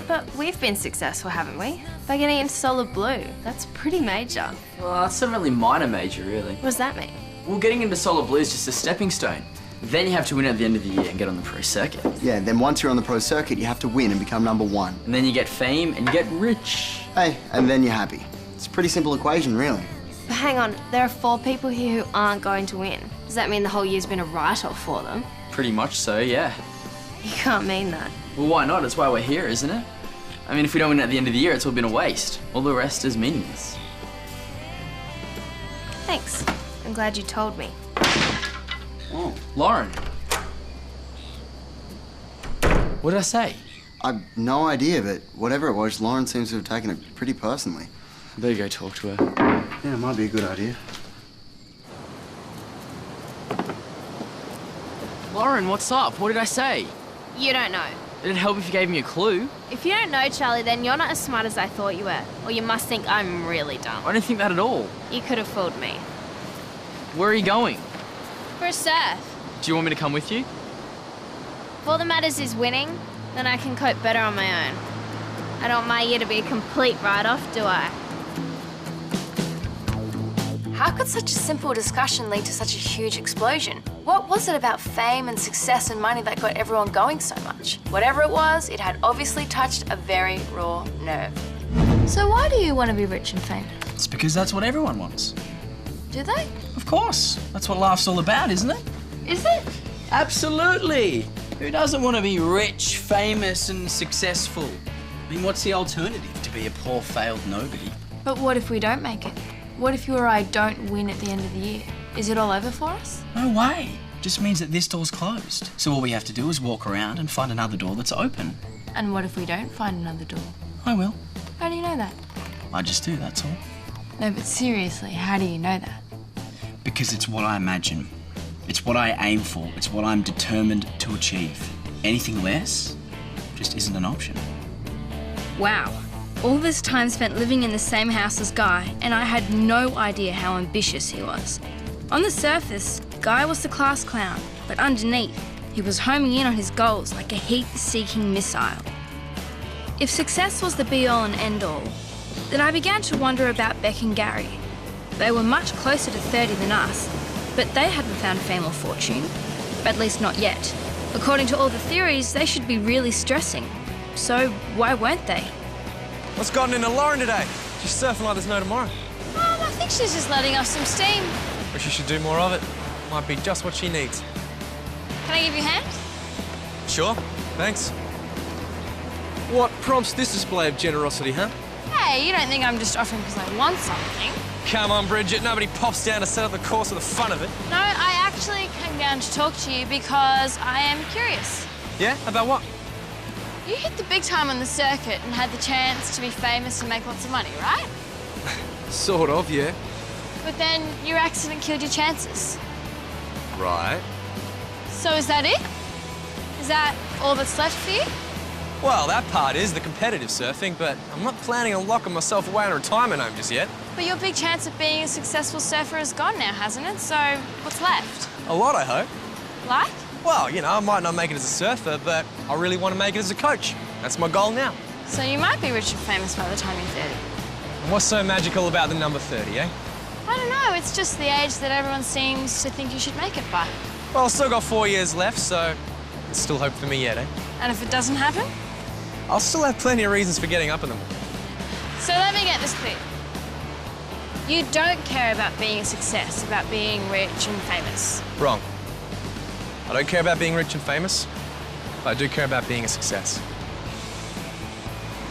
Speaker 8: But we've been successful, haven't we? By getting into Solar Blue. That's pretty major.
Speaker 10: Well, that's a really minor major, really.
Speaker 8: What does that mean?
Speaker 10: Well, getting into Solar Blue is just a stepping stone. Then you have to win at the end of the year and get on the pro circuit.
Speaker 16: Yeah, then once you're on the pro circuit, you have to win and become #1.
Speaker 10: And then you get fame and you get rich.
Speaker 16: Hey, and then you're happy. It's a pretty simple equation, really.
Speaker 8: But hang on, there are 4 people here who aren't going to win. Does that mean the whole year's been a write-off for them?
Speaker 10: Pretty much so, yeah.
Speaker 8: You can't mean that.
Speaker 10: Well, why not? It's why we're here, isn't it? I mean, if we don't win at the end of the year, it's all been a waste. All the rest is meaningless.
Speaker 8: Thanks. I'm glad you told me.
Speaker 10: Oh, Lauren. What did I say?
Speaker 16: I've no idea, but whatever it was, Lauren seems to have taken it pretty personally.
Speaker 10: I better go talk to her.
Speaker 16: Yeah, it might be a good idea.
Speaker 10: Lauren, what's up? What did I say?
Speaker 8: You don't know.
Speaker 10: It'd help if you gave me a clue.
Speaker 8: If you don't know, Charlie, then you're not as smart as I thought you were. Or you must think I'm really dumb.
Speaker 10: I don't think that at all.
Speaker 8: You could have fooled me.
Speaker 10: Where are you going?
Speaker 8: For a surf.
Speaker 10: Do you want me to come with you?
Speaker 8: If all that matters is winning, then I can cope better on my own. I don't want my year to be a complete write-off, do I?
Speaker 6: How could such a simple discussion lead to such a huge explosion? What was it about fame and success and money that got everyone going so much? Whatever it was, it had obviously touched a very raw nerve.
Speaker 8: So why do you want to be rich and famous?
Speaker 4: It's because that's what everyone wants.
Speaker 8: Do they?
Speaker 4: Of course. That's what life's all about, isn't it?
Speaker 8: Is it?
Speaker 4: Absolutely. Who doesn't want to be rich, famous and successful? I mean, what's the alternative? To be a poor, failed nobody?
Speaker 8: But what if we don't make it? What if you or I don't win at the end of the year? Is it all over for us?
Speaker 4: No way. Just means that this door's closed. So all we have to do is walk around and find another door that's open.
Speaker 8: And what if we don't find another door?
Speaker 4: I will.
Speaker 8: How do you know that?
Speaker 4: I just do, that's all.
Speaker 8: No, but seriously, how do you know that?
Speaker 4: Because it's what I imagine. It's what I aim for. It's what I'm determined to achieve. Anything less just isn't an option.
Speaker 5: Wow. All this time spent living in the same house as Guy, and I had no idea how ambitious he was. On the surface, Guy was the class clown, but underneath, he was homing in on his goals like a heat-seeking missile. If success was the be-all and end-all, then I began to wonder about Beck and Gary. They were much closer to 30 than us, but they hadn't found fame or fortune, at least not yet. According to all the theories, they should be really stressing. So why weren't they?
Speaker 2: What's gotten into Lauren today? She's surfing like there's no tomorrow.
Speaker 8: I think she's just letting off some steam.
Speaker 2: But she should do more of it. Might be just what she needs.
Speaker 8: Can I give you a hand?
Speaker 2: Sure, thanks. What prompts this display of generosity, huh?
Speaker 8: Hey, you don't think I'm just offering because I want something?
Speaker 2: Come on, Bridget, nobody pops down to set up the course for the fun of it.
Speaker 8: No, I actually came down to talk to you because I am curious.
Speaker 2: Yeah? About what?
Speaker 8: You hit the big time on the circuit and had the chance to be famous and make lots of money, right?
Speaker 2: Sort of, yeah.
Speaker 8: But then your accident killed your chances.
Speaker 2: Right.
Speaker 8: So is that it? Is that all that's left for you?
Speaker 2: Well, that part is the competitive surfing, but I'm not planning on locking myself away in a retirement home just yet.
Speaker 8: But your big chance of being a successful surfer is gone now, hasn't it? So what's left?
Speaker 2: A lot, I hope.
Speaker 8: Like?
Speaker 2: Well, you know, I might not make it as a surfer, but I really want to make it as a coach. That's my goal now.
Speaker 8: So you might be rich and famous by the time you're 30.
Speaker 2: And what's so magical about the number 30, eh?
Speaker 8: I don't know, it's just the age that everyone seems to think you should make it by.
Speaker 2: Well, I've still got 4 years left, so there's still hope for me yet, eh?
Speaker 8: And if it doesn't happen?
Speaker 2: I'll still have plenty of reasons for getting up in them.
Speaker 8: So let me get this clear. You don't care about being a success, about being rich and famous.
Speaker 2: Wrong. I don't care about being rich and famous, but I do care about being a success.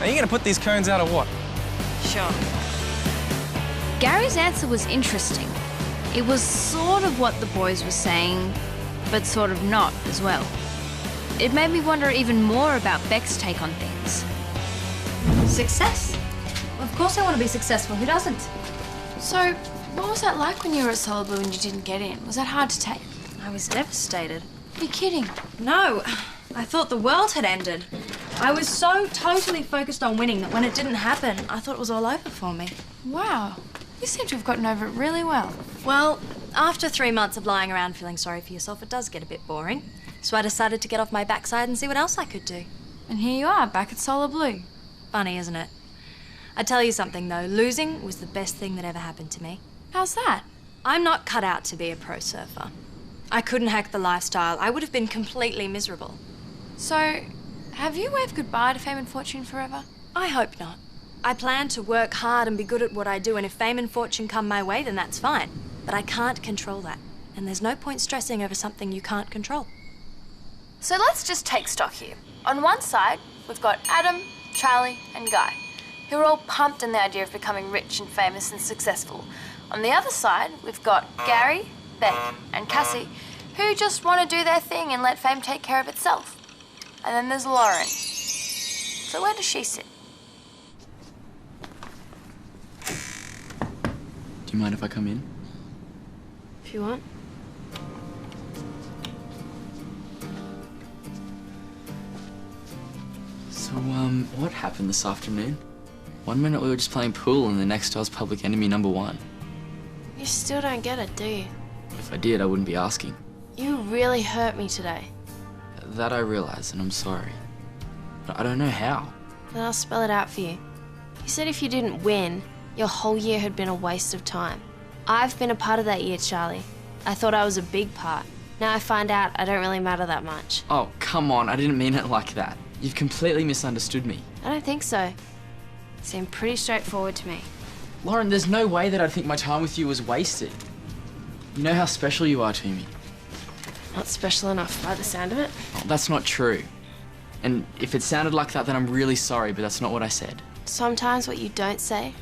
Speaker 2: Are you going to put these cones out or what?
Speaker 8: Sure.
Speaker 5: Gary's answer was interesting. It was sort of what the boys were saying, but sort of not as well. It made me wonder even more about Beck's take on things.
Speaker 21: Success? Of course I want to be successful. Who doesn't?
Speaker 8: So, what was that like when you were at Solid Blue and you didn't get in? Was that hard to take?
Speaker 21: I was devastated.
Speaker 8: You're kidding.
Speaker 21: No, I thought the world had ended. I was so totally focused on winning that when it didn't happen, I thought it was all over for me.
Speaker 8: Wow. You seem to have gotten over it really well.
Speaker 21: Well, after 3 months of lying around feeling sorry for yourself, it does get a bit boring. So I decided to get off my backside and see what else I could do.
Speaker 8: And here you are, back at Solid Blue.
Speaker 21: Funny, isn't it? I tell you something, though. Losing was the best thing that ever happened to me.
Speaker 8: How's that?
Speaker 21: I'm not cut out to be a pro surfer. I couldn't hack the lifestyle. I would have been completely miserable.
Speaker 8: So, have you waved goodbye to fame and fortune forever?
Speaker 21: I hope not. I plan to work hard and be good at what I do, and if fame and fortune come my way, then that's fine. But I can't control that. And there's no point stressing over something you can't control.
Speaker 6: So let's just take stock here. On one side, we've got Adam, Charlie, and Guy, who are all pumped in the idea of becoming rich and famous and successful. On the other side, we've got Gary, Beck, and Cassie, who just want to do their thing and let fame take care of itself. And then there's Lauren. So where does she sit?
Speaker 10: Do you mind if I come in?
Speaker 21: If you want.
Speaker 10: So, what happened this afternoon? 1 minute we were just playing pool and the next I was public enemy #1.
Speaker 8: You still don't get it, do you?
Speaker 10: If I did, I wouldn't be asking.
Speaker 8: You really hurt me today.
Speaker 17: That I realise, and I'm sorry. But I don't know how.
Speaker 8: Then I'll spell it out for you. You said if you didn't win, your whole year had been a waste of time. I've been a part of that year, Charlie. I thought I was a big part. Now I find out I don't really matter that much.
Speaker 17: Oh, come on, I didn't mean it like that. You've completely misunderstood me.
Speaker 8: I don't think so. It seemed pretty straightforward to me.
Speaker 17: Lauren, there's no way that I'd think my time with you was wasted. You know how special you are to me.
Speaker 8: Not special enough by the sound of it.
Speaker 17: Oh, that's not true. And if it sounded like that, then I'm really sorry, but that's not what I said.
Speaker 8: Sometimes what you don't say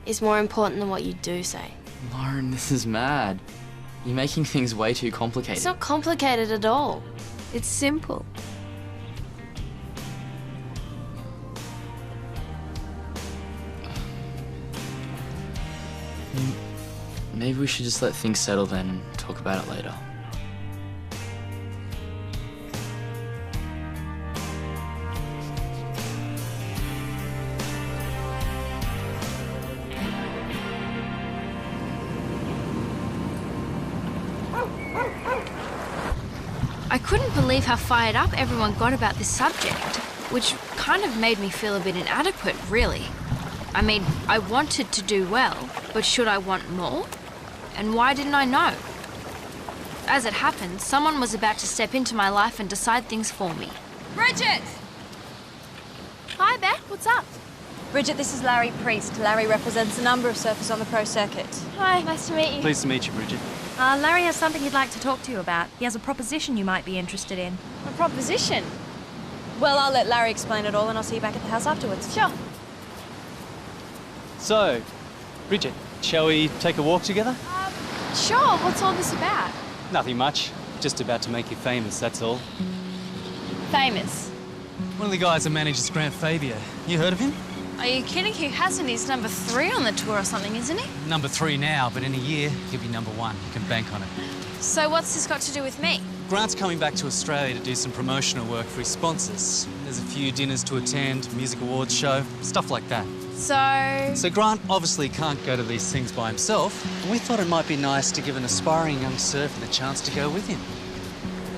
Speaker 8: is more important than what you do say.
Speaker 17: Lauren, this is mad. You're making things way too complicated.
Speaker 8: It's not complicated at all. It's simple.
Speaker 17: Maybe we should just let things settle then and talk about it later.
Speaker 5: I couldn't believe how fired up everyone got about this subject, which kind of made me feel a bit inadequate, really. I mean, I wanted to do well, but should I want more? And why didn't I know? As it happened, someone was about to step into my life and decide things for me.
Speaker 21: Bridget!
Speaker 8: Hi, Beck. What's up?
Speaker 3: Bridget, this is Larry Priest. Larry represents a number of surfers on the pro circuit.
Speaker 8: Hi, nice to meet you.
Speaker 12: Pleased to meet you, Bridget.
Speaker 21: Larry has something he'd like to talk to you about. He has a proposition you might be interested in.
Speaker 3: A proposition? Well, I'll let Larry explain it all and I'll see you back at the house afterwards.
Speaker 8: Sure.
Speaker 12: So, Bridget, shall we take a walk together?
Speaker 8: Sure. What's all this about?
Speaker 12: Nothing much. Just about to make you famous, that's all.
Speaker 8: Famous.
Speaker 12: One of the guys that manages Grant Fabia. You heard of him?
Speaker 21: Are you kidding? Who hasn't? He's number 3 on the tour or something, isn't he?
Speaker 12: Number 3 now, but in a year, he'll be number 1. You can bank on it.
Speaker 21: So what's this got to do with me?
Speaker 12: Grant's coming back to Australia to do some promotional work for his sponsors. There's a few dinners to attend, music awards show, stuff like that.
Speaker 21: So
Speaker 12: Grant obviously can't go to these things by himself, and we thought it might be nice to give an aspiring young surfer the chance to go with him.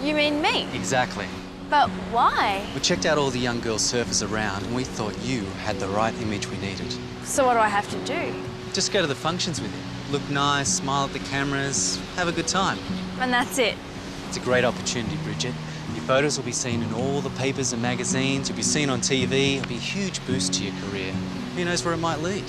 Speaker 21: You mean me?
Speaker 12: Exactly.
Speaker 21: But why?
Speaker 12: We checked out all the young girl surfers around, and we thought you had the right image we needed.
Speaker 21: So what do I have to do?
Speaker 12: Just go to the functions with him. Look nice, smile at the cameras, have a good time.
Speaker 21: And that's it?
Speaker 12: It's a great opportunity, Bridget. Your photos will be seen in all the papers and magazines. You'll be seen on TV. It'll be a huge boost to your career. Who knows where it might lead?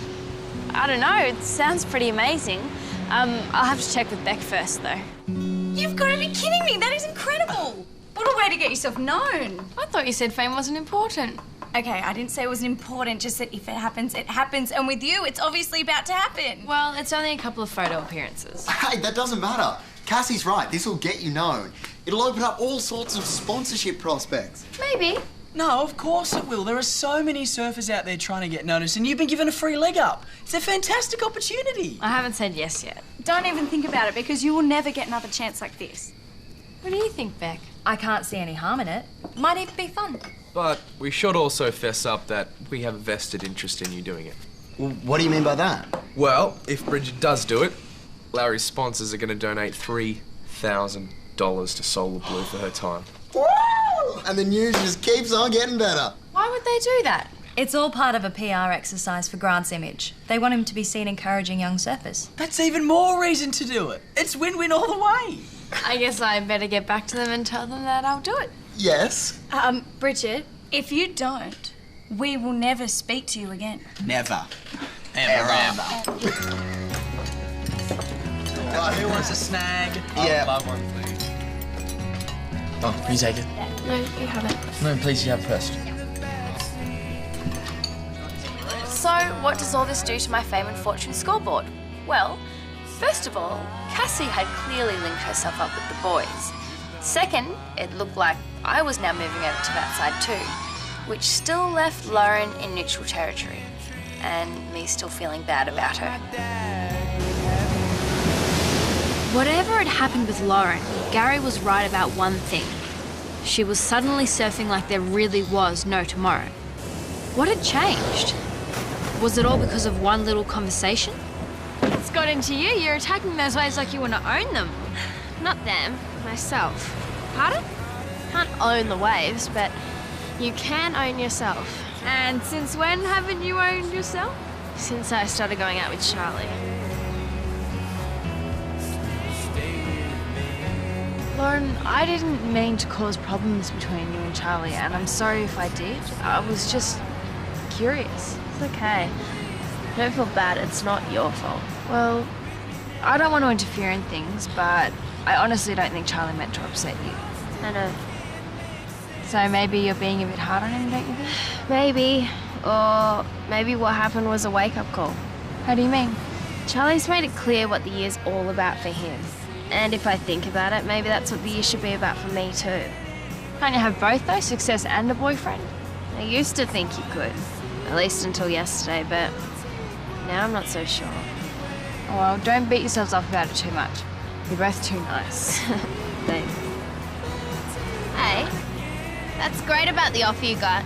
Speaker 21: I don't know. It sounds pretty amazing. I'll have to check with Beck first, though.
Speaker 18: You've got to be kidding me. That is incredible. What a way to get yourself known.
Speaker 8: I thought you said fame wasn't important.
Speaker 18: Okay, I didn't say it wasn't important, just that if it happens, it happens. And with you, it's obviously about to happen.
Speaker 8: Well, it's only a couple of photo appearances.
Speaker 16: Hey, that doesn't matter. Cassie's right. This will get you known. It'll open up all sorts of sponsorship prospects.
Speaker 8: Maybe.
Speaker 4: No, of course it will. There are so many surfers out there trying to get noticed, and you've been given a free leg up. It's a fantastic opportunity.
Speaker 8: I haven't said yes yet.
Speaker 18: Don't even think about it, because you will never get another chance like this.
Speaker 8: What do you think, Beck?
Speaker 21: I can't see any harm in it. Might even be fun.
Speaker 9: But we should also fess up that we have a vested interest in you doing it.
Speaker 16: Well, what do you mean by that?
Speaker 9: Well, if Bridget does do it, Larry's sponsors are going to donate $3,000 to Solar Blue for her time.
Speaker 16: Woo! And the news just keeps on getting better.
Speaker 21: Why would they do that? It's all part of a PR exercise for Grant's image. They want him to be seen encouraging young surfers.
Speaker 4: That's even more reason to do it. It's win-win all the way.
Speaker 8: I guess I better get back to them and tell them that I'll do it.
Speaker 16: Yes?
Speaker 18: Bridget, if you don't, we will never speak to you again.
Speaker 4: Never. Ever. Who wants a snag?
Speaker 16: Yeah.
Speaker 4: I'll love one, please.
Speaker 17: Oh, can you take it?
Speaker 8: No, you haven't.
Speaker 17: No, please, you have first.
Speaker 8: So, what does all this do to my fame and fortune scoreboard? Well, first of all, Cassie had clearly linked herself up with the boys. Second, it looked like I was now moving over to that side too, which still left Lauren in neutral territory, and me still feeling bad about her.
Speaker 5: Whatever had happened with Lauren, Gary was right about one thing. She was suddenly surfing like there really was no tomorrow. What had changed? Was it all because of one little conversation?
Speaker 8: It's got into you. You're attacking those waves like you want to own them. Not them, myself. Pardon? Can't own the waves, but you can own yourself.
Speaker 5: And since when haven't you owned yourself?
Speaker 8: Since I started going out with Charlie. Lauren, I didn't mean to cause problems between you and Charlie, and I'm sorry if I did. I was just curious. It's okay. Don't feel bad, it's not your fault. Well, I don't want to interfere in things, but I honestly don't think Charlie meant to upset you. I know. So maybe you're being a bit hard on him, don't you think? Maybe. Or maybe what happened was a wake-up call. How do you mean? Charlie's made it clear what the year's all about for him. And if I think about it, maybe that's what the year should be about for me too. Can't you have both though, success and a boyfriend? I used to think you could. At least until yesterday, but now I'm not so sure. Oh, well, don't beat yourselves up about it too much. You're both too nice. Thanks. Hey, that's great about the offer you got.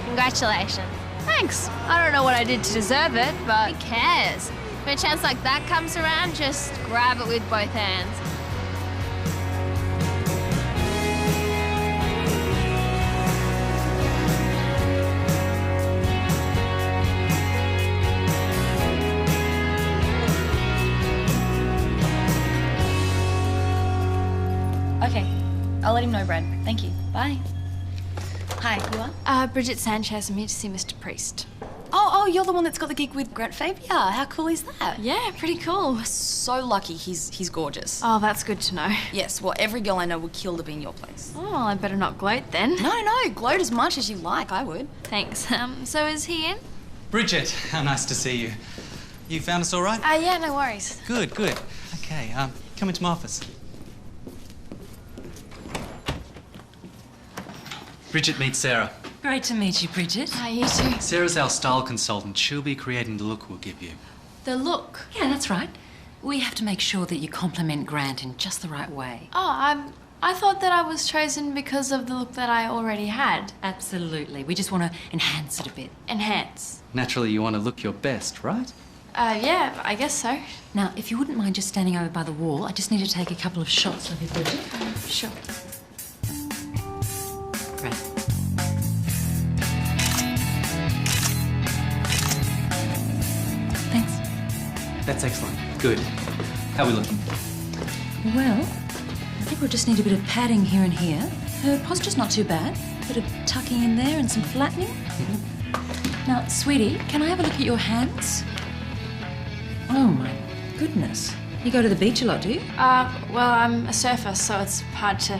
Speaker 8: Congratulations.
Speaker 5: Thanks. I don't know what I did to deserve it, but...
Speaker 8: Who cares? When a chance like that comes around, just grab it with both hands.
Speaker 18: Okay, I'll let him know, Brad. Thank you. Bye. Hi, you are?
Speaker 21: Bridget Sanchez. I'm here to see Mr. Priest.
Speaker 18: Oh, you're the one that's got the gig with Grant Fabia. How cool is that?
Speaker 21: Yeah, pretty cool.
Speaker 18: So lucky. He's gorgeous.
Speaker 21: Oh, that's good to know.
Speaker 18: Yes, well, every girl I know would kill to be in your place.
Speaker 21: Oh, well, I better not gloat then.
Speaker 18: No, gloat as much as you like. I would.
Speaker 21: Thanks. So is he in?
Speaker 13: Bridget, how nice to see you. You found us all right?
Speaker 21: Yeah, no worries.
Speaker 13: Good. Okay, come into my office. Bridget, meet Sarah.
Speaker 22: Great to meet you, Bridget.
Speaker 21: Hi, you too.
Speaker 13: Sarah's our style consultant. She'll be creating the look we'll give you.
Speaker 21: The look?
Speaker 22: Yeah, that's right. We have to make sure that you compliment Grant in just the right way.
Speaker 21: Oh, I thought that I was chosen because of the look that I already had.
Speaker 22: Absolutely. We just want to enhance it a bit.
Speaker 21: Enhance?
Speaker 13: Naturally, you want to look your best, right?
Speaker 21: Yeah, I guess so.
Speaker 22: Now, if you wouldn't mind just standing over by the wall, I just need to take a couple of shots of you, Bridget.
Speaker 21: Sure.
Speaker 22: Great. Thanks.
Speaker 13: That's excellent. Good. How are we looking?
Speaker 22: Well, I think we'll just need a bit of padding here and here. Her posture's not too bad. A bit of tucking in there and some flattening. Now, sweetie, can I have a look at your hands? Oh, my goodness. You go to the beach a lot, do you?
Speaker 21: Well, I'm a surfer, so it's hard to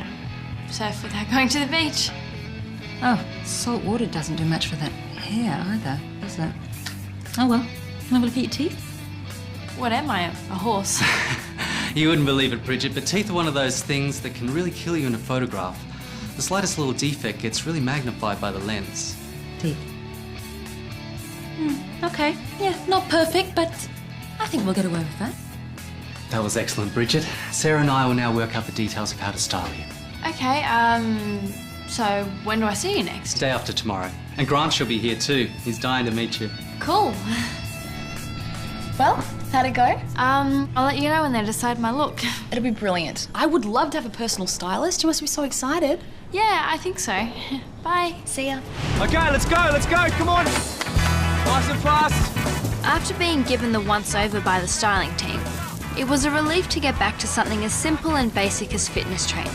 Speaker 21: surf without going to the beach.
Speaker 22: Oh, salt water doesn't do much for that hair either, does it? Oh, well. Can I have a look at your teeth?
Speaker 21: What am I, a horse?
Speaker 13: You wouldn't believe it, Bridget, but teeth are one of those things that can really kill you in a photograph. The slightest little defect gets really magnified by the lens.
Speaker 22: Teeth. Okay. Yeah, not perfect, but I think we'll get away with that.
Speaker 13: That was excellent, Bridget. Sarah and I will now work out the details of how to style you.
Speaker 21: Okay, so when do I see you next?
Speaker 13: Day after tomorrow. And Grant shall be here too. He's dying to meet you.
Speaker 21: Cool.
Speaker 18: Well, how'd it go?
Speaker 21: I'll let you know when they decide my look.
Speaker 18: It'll be brilliant. I would love to have a personal stylist. You must be so excited.
Speaker 21: Yeah, I think so. Bye.
Speaker 18: See ya.
Speaker 2: Okay, let's go, come on. Nice and fast.
Speaker 5: After being given the once-over by the styling team, it was a relief to get back to something as simple and basic as fitness training.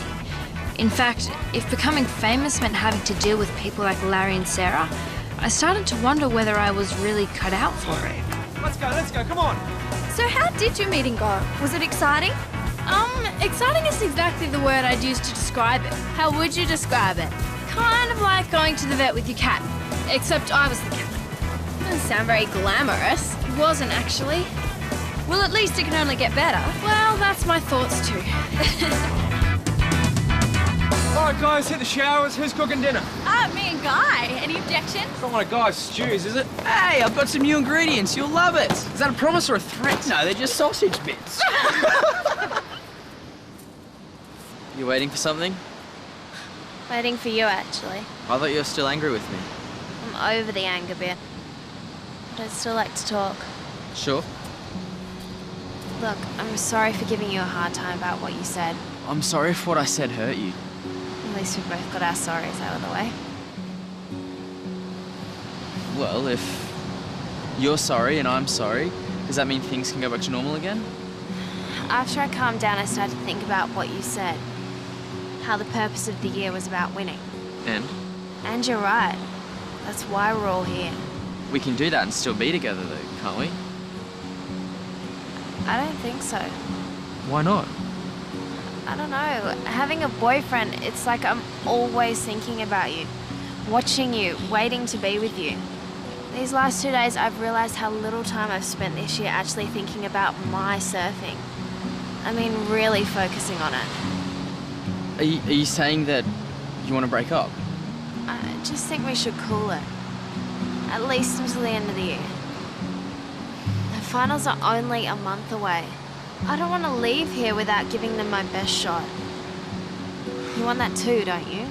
Speaker 5: In fact, if becoming famous meant having to deal with people like Larry and Sarah, I started to wonder whether I was really cut out for it.
Speaker 2: Let's go, come on.
Speaker 21: So how did your meeting go? Was it exciting? Exciting isn't exactly the word I'd use to describe it. How would you describe it? Kind of like going to the vet with your cat, except I was the cat. Doesn't sound very glamorous. It wasn't, actually. Well, at least it can only get better. Well, that's my thoughts too.
Speaker 2: All right, guys, hit the showers. Who's cooking dinner?
Speaker 21: Me and Guy. Any objections?
Speaker 2: Not one of Guy's stews, is it?
Speaker 10: Hey, I've got some new ingredients. You'll love it. Is that a promise or a threat? No, they're just sausage bits. You waiting for something?
Speaker 8: Waiting for you, actually.
Speaker 10: I thought you were still angry with me.
Speaker 8: I'm over the anger bit. But I'd still like to talk.
Speaker 10: Sure.
Speaker 8: Look, I'm sorry for giving you a hard time about what you said.
Speaker 10: I'm sorry if what I said hurt you.
Speaker 5: At least we both got our sorries out of the way.
Speaker 10: Well, if you're sorry and I'm sorry, does that mean things can go back to normal again?
Speaker 5: After I calmed down, I started to think about what you said. How the purpose of the year was about winning.
Speaker 10: And?
Speaker 5: And you're right. That's why we're all here.
Speaker 10: We can do that and still be together though, can't we?
Speaker 5: I don't think so.
Speaker 10: Why not?
Speaker 5: I don't know. Having a boyfriend, it's like I'm always thinking about you. Watching you, waiting to be with you. These last 2 days, I've realised how little time I've spent this year actually thinking about my surfing. I mean, really focusing on it.
Speaker 10: Are you saying that you want to break up?
Speaker 5: I just think we should cool it. At least until the end of the year. The finals are only a month away. I don't want to leave here without giving them my best shot. You want that too, don't you?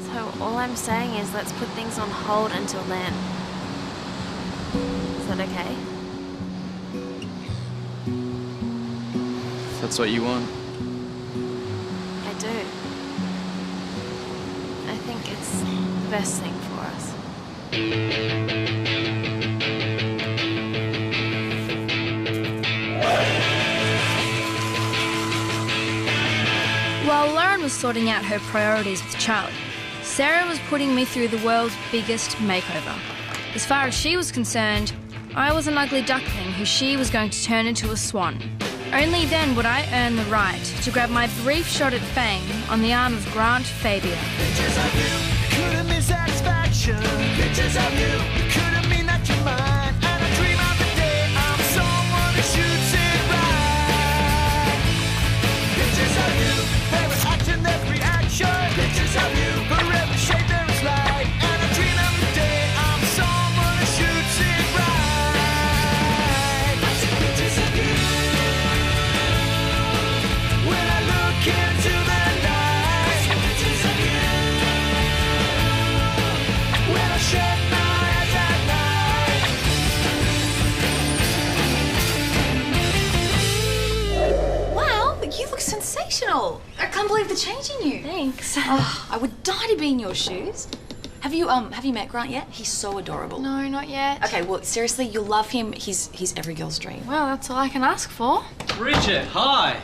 Speaker 5: So all I'm saying is let's put things on hold until then. Is that okay?
Speaker 10: If that's what you want.
Speaker 5: I do. I think it's the best thing for us.
Speaker 21: While Lauren was sorting out her priorities with Charlie, Sarah was putting me through the world's biggest makeover. As far as she was concerned, I was an ugly duckling who she was going to turn into a swan. Only then would I earn the right to grab my brief shot at fame on the arm of Grant Fabia.
Speaker 7: Pictures of you couldn't mean satisfaction. Pictures of you couldn't mean that you're mine. And I dream of the day I'm someone who shoots it right. Pictures of you, every action, every reaction. Pictures of you, for every shape there is light. And I dream of the day I'm someone who shoots it right. Pictures of you. When I look into the night, pictures of you. When I shut my eyes at night.
Speaker 14: Wow, you look sensational. I can't believe the change in you.
Speaker 5: Thanks.
Speaker 14: Oh, I would die to be in your shoes. Have you met Grant yet? He's so adorable.
Speaker 5: No, not yet.
Speaker 14: Okay, well, seriously, you'll love him. He's every girl's dream.
Speaker 5: Well, that's all I can ask for.
Speaker 13: Bridget, hi.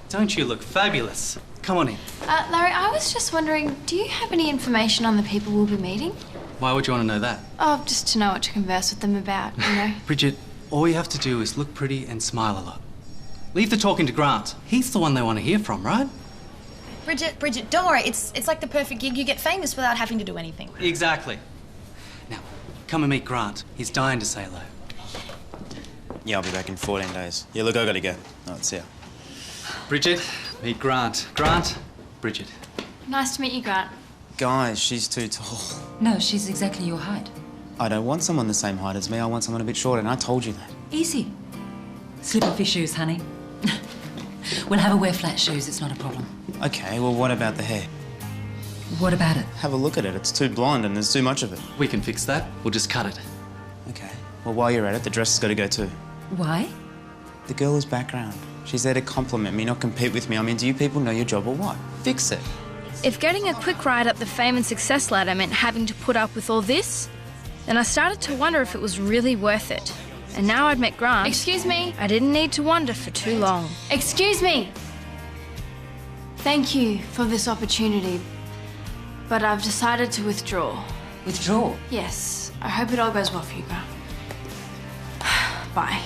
Speaker 13: Don't you look fabulous? Come on in.
Speaker 5: Larry, I was just wondering, do you have any information on the people we'll be meeting?
Speaker 13: Why would you want to know that?
Speaker 5: Oh, just to know what to converse with them about, you know?
Speaker 13: Bridget, all you have to do is look pretty and smile a lot. Leave the talking to Grant. He's the one they want to hear from, right?
Speaker 14: Bridget, don't worry. It's like the perfect gig. You get famous without having to do anything.
Speaker 13: Exactly. Now, come and meet Grant. He's dying to say hello.
Speaker 15: Yeah, I'll be back in 14 days. Yeah, look, I gotta go. Oh, it's here.
Speaker 13: Bridget, meet Grant. Grant, Bridget.
Speaker 5: Nice to meet you, Grant.
Speaker 15: Guys, she's too tall.
Speaker 22: No, she's exactly your height.
Speaker 15: I don't want someone the same height as me. I want someone a bit shorter, and I told you that.
Speaker 22: Easy. Slip off your shoes, honey. We'll have her wear flat shoes, it's not a problem.
Speaker 15: Okay, well, what about the hair?
Speaker 22: What about it?
Speaker 15: Have a look at it. It's too blonde and there's too much of it.
Speaker 13: We can fix that. We'll just cut it.
Speaker 15: Okay. Well, while you're at it, the dress has got to go too.
Speaker 22: Why?
Speaker 15: The girl is background. She's there to compliment me, not compete with me. I mean, do you people know your job or what? Fix it.
Speaker 21: If getting a quick ride up the fame and success ladder meant having to put up with all this, then I started to wonder if it was really worth it. And now I'd met Grant.
Speaker 5: Excuse me?
Speaker 21: I didn't need to wonder for too long.
Speaker 5: Excuse me! Thank you for this opportunity, but I've decided to withdraw.
Speaker 22: Withdraw?
Speaker 5: Yes. I hope it all goes well for you, Grant. Bye.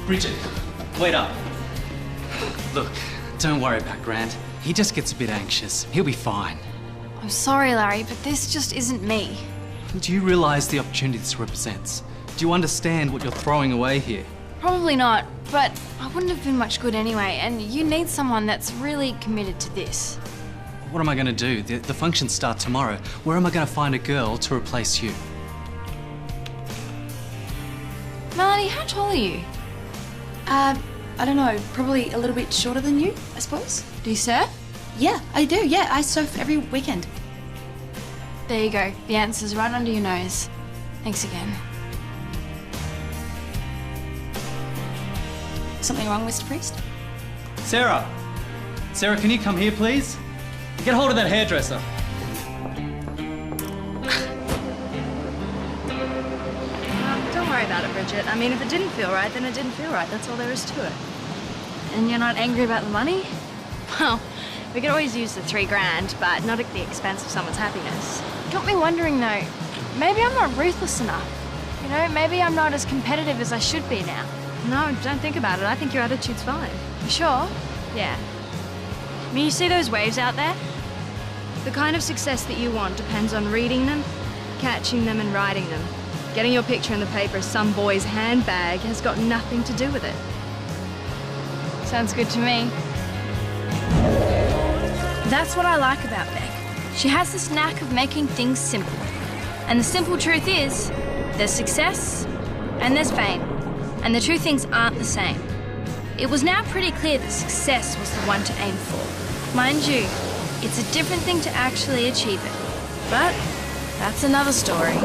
Speaker 13: Bridget, wait up. Look, don't worry about Grant. He just gets a bit anxious. He'll be fine.
Speaker 5: I'm sorry, Larry, but this just isn't me.
Speaker 13: Do you realise the opportunity this represents? Do you understand what you're throwing away here?
Speaker 5: Probably not, but I wouldn't have been much good anyway, and you need someone that's really committed to this.
Speaker 13: What am I going to do? The functions start tomorrow. Where am I going to find a girl to replace you?
Speaker 5: Melanie, how tall are you?
Speaker 14: I don't know, probably a little bit shorter than you, I suppose.
Speaker 5: Do you surf?
Speaker 14: Yeah, I do. Yeah, I surf every weekend.
Speaker 5: There you go. The answer's right under your nose. Thanks again.
Speaker 14: Something wrong, Mr. Priest?
Speaker 13: Sarah! Sarah, can you come here, please? Get hold of that hairdresser.
Speaker 6: Don't worry about it, Bridget. I mean, if it didn't feel right, then it didn't feel right. That's all there is to it. And you're not angry about the money? Well, we could always use the $3,000, but not at the expense of someone's happiness.
Speaker 8: Got me wondering though, maybe I'm not ruthless enough. You know, maybe I'm not as competitive as I should be now.
Speaker 6: No, don't think about it. I think your attitude's fine.
Speaker 8: You sure?
Speaker 6: Yeah. I mean, you see those waves out there? The kind of success that you want depends on reading them, catching them and writing them. Getting your picture in the paper as some boy's handbag has got nothing to do with it.
Speaker 8: Sounds good to me.
Speaker 6: That's what I like about Beck.
Speaker 8: She has this knack of making things simple. And the simple truth is, there's success and there's fame. And the two things aren't the same. It was now pretty clear that success was the one to aim for. Mind you, it's a different thing to actually achieve it. But that's another story.